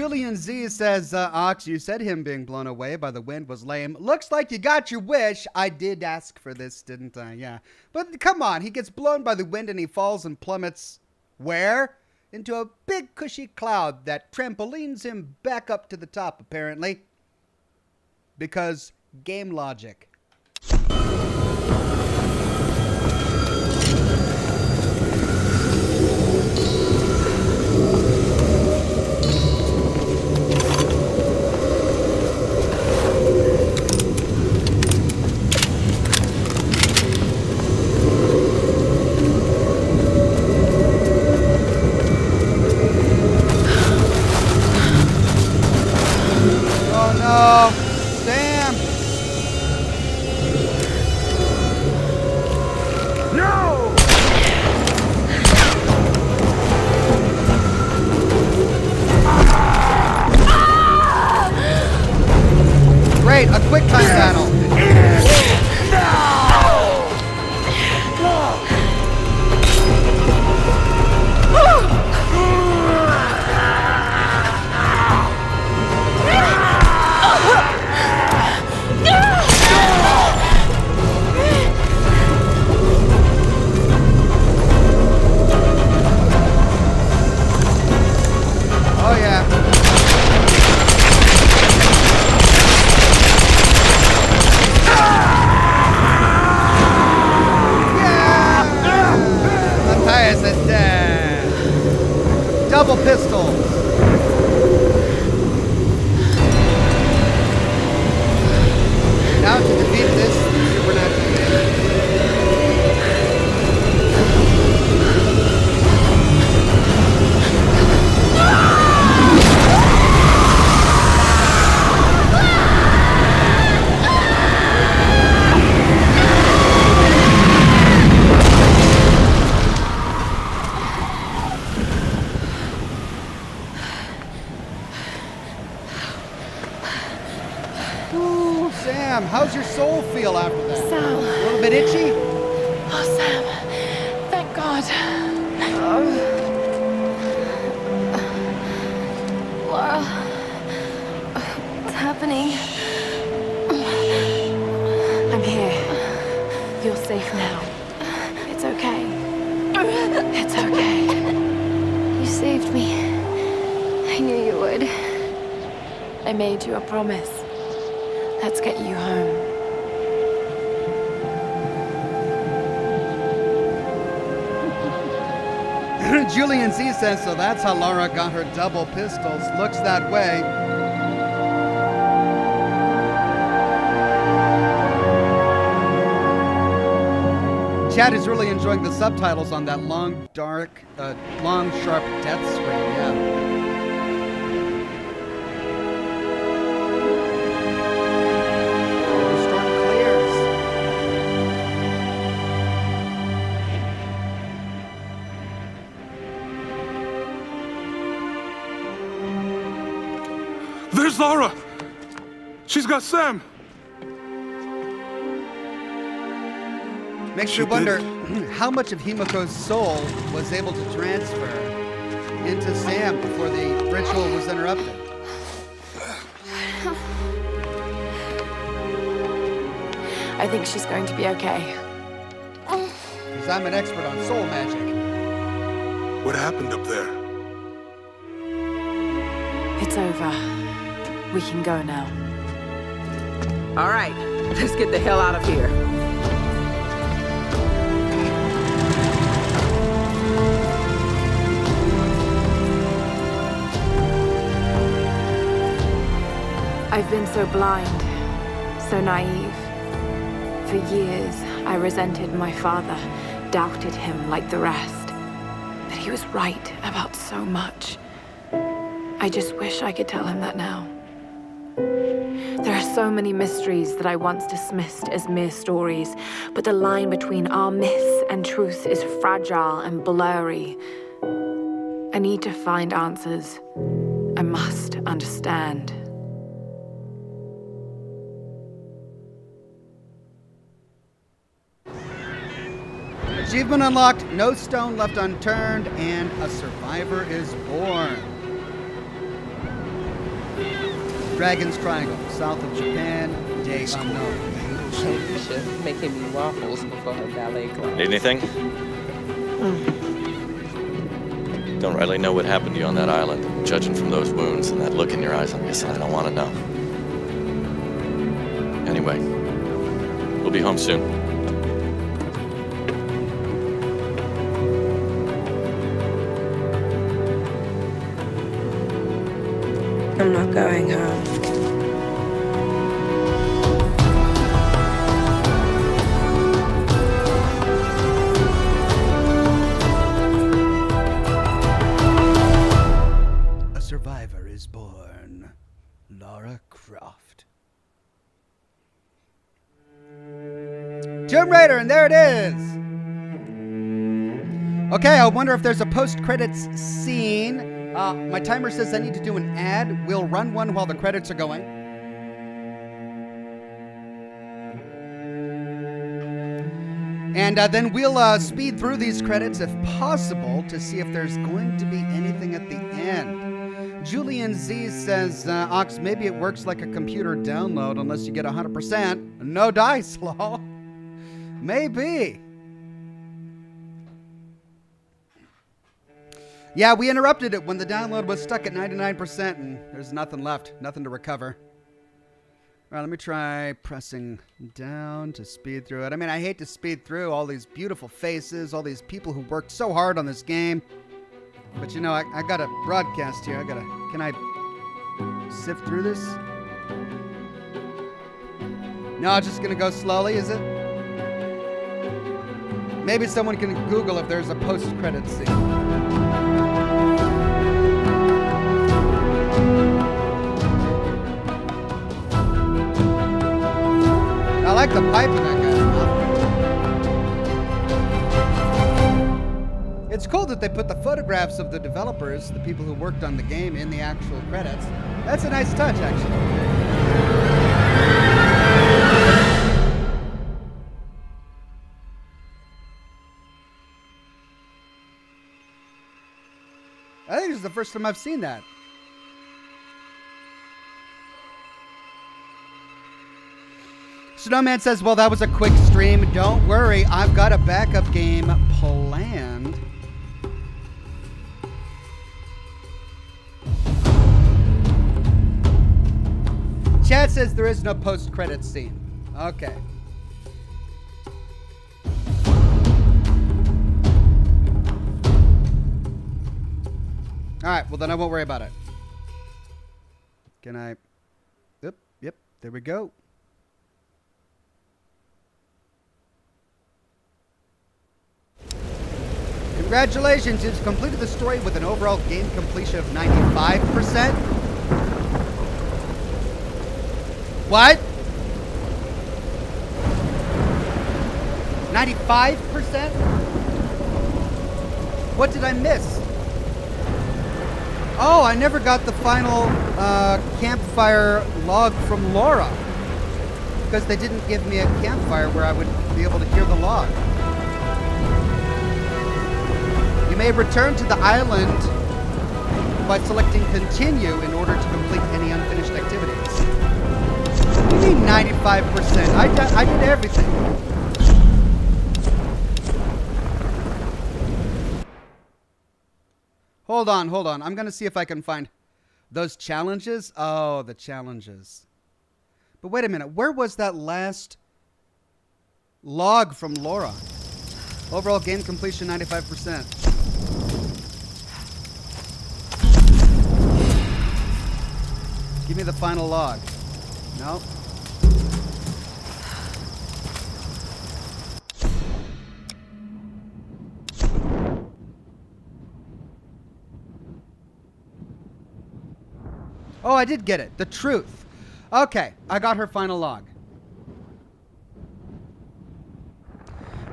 Julian Z says, Ox, you said him being blown away by the wind was lame. Looks like you got your wish. I did ask for this, didn't I? Yeah. But come on, he gets blown by the wind and he falls and plummets where? Into a big cushy cloud that trampolines him back up to the top, apparently. Because game logic. A quick time battle. Oh yeah. Double pistols. Now to defeat this supernatural man. Sam, how's your soul feel after that? Sam. A little bit itchy? Oh, Sam. Thank God. Laura, what's happening? I'm here. You're safe now. It's okay. It's okay. You saved me. I knew you would. I made you a promise. Let's get you home. Julian Z says, so that's how Laura got her double pistols. Looks that way. Chad is really enjoying the subtitles on that long, dark, long, sharp death screen, yeah. There's Laura! She's got Sam! Makes you wonder how much of Himiko's soul was able to transfer into Sam before the ritual was interrupted. I think she's going to be okay. Because I'm an expert on soul magic. What happened up there? It's over. We can go now. All right, let's get the hell out of here. I've been so blind, so naive. For years, I resented my father, doubted him like the rest. But he was right about so much. I just wish I could tell him that now. There are so many mysteries that I once dismissed as mere stories, but the line between our myths and truth is fragile and blurry. I need to find answers. I must understand. Achievement unlocked, no stone left unturned, and a survivor is born. Dragon's Triangle, south of Japan, day unknown. She's making me waffles before her ballet class. Need anything? Don't really know what happened to you on that island. Judging from those wounds and that look in your eyes, I'm guessing I don't want to know. Anyway, we'll be home soon. I'm not going home. A survivor is born. Lara Croft. Tomb Raider, and there it is! Okay, I wonder if there's a post-credits scene. My timer says I need to do an ad. We'll run one while the credits are going. And then we'll speed through these credits if possible to see if there's going to be anything at the end. Julian Z says, Ox, maybe it works like a computer download unless you get 100%. No dice, lol. Maybe. Yeah, we interrupted it when the download was stuck at 99% and there's nothing left, nothing to recover. All right, let me try pressing down to speed through it. I mean, I hate to speed through all these beautiful faces, all these people who worked so hard on this game. But you know, I got a broadcast here. Can I sift through this? No, it's just gonna go slowly, is it? Maybe someone can Google if there's a post-credit scene. I like the pipe in that guy's mouth. It's cool that they put the photographs of the developers, the people who worked on the game, in the actual credits. That's a nice touch, actually. I think this is the first time I've seen that. Snowman says, well, that was a quick stream. Don't worry, I've got a backup game planned. Chad says there is no post-credits scene. Okay. All right, well, then I won't worry about it. Can I? Yep, there we go. Congratulations, you've completed the story with an overall game completion of 95%. What? 95%? What did I miss? Oh, I never got the final campfire log from Laura. Because they didn't give me a campfire where I would be able to hear the log. You may return to the island by selecting continue in order to complete any unfinished activities. What do you mean 95%? I did everything. Hold on. I'm going to see if I can find those challenges. Oh, the challenges. But wait a minute. Where was that last log from Laura? Overall game completion 95%. Give me the final log. No. Oh, I did get it. The truth. Okay, I got her final log.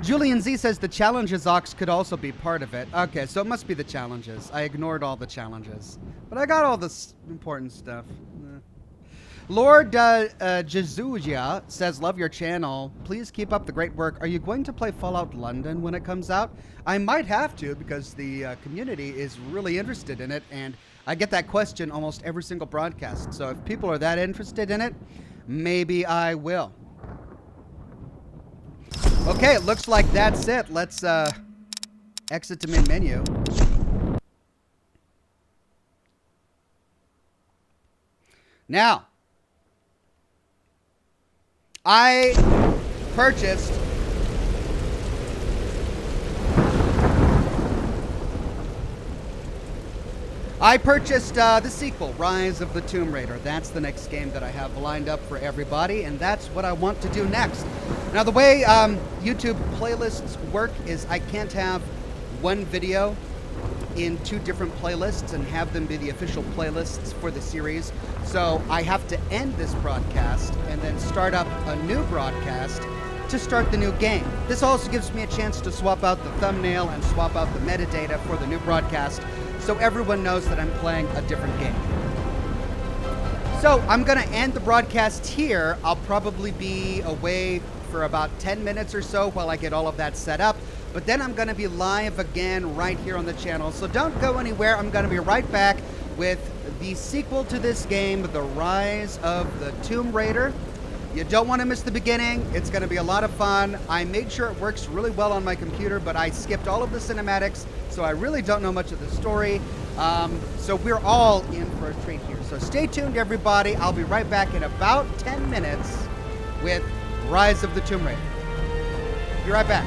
Julian Z says the challenges Ox could also be part of it. Okay, so it must be the challenges. I ignored all the challenges. But I got all this important stuff. Lord Jezuja says, love your channel. Please keep up the great work. Are you going to play Fallout London when it comes out? I might have to because the community is really interested in it, and I get that question almost every single broadcast. So if people are that interested in it, maybe I will. Okay, it looks like that's it. Let's exit to main menu. Now, I purchased the sequel, Rise of the Tomb Raider. That's the next game that I have lined up for everybody, and that's what I want to do next. Now, the way YouTube playlists work is I can't have one video in 2 different playlists and have them be the official playlists for the series. So I have to end this broadcast and then start up a new broadcast to start the new game. This also gives me a chance to swap out the thumbnail and swap out the metadata for the new broadcast so everyone knows that I'm playing a different game. So I'm gonna end the broadcast here. I'll probably be away for about 10 minutes or so while I get all of that set up. But then I'm going to be live again right here on the channel. So don't go anywhere. I'm going to be right back with the sequel to this game, The Rise of the Tomb Raider. You don't want to miss the beginning. It's going to be a lot of fun. I made sure it works really well on my computer, but I skipped all of the cinematics, so I really don't know much of the story. So we're all in for a treat here. So stay tuned, everybody. I'll be right back in about 10 minutes with Rise of the Tomb Raider. Be right back.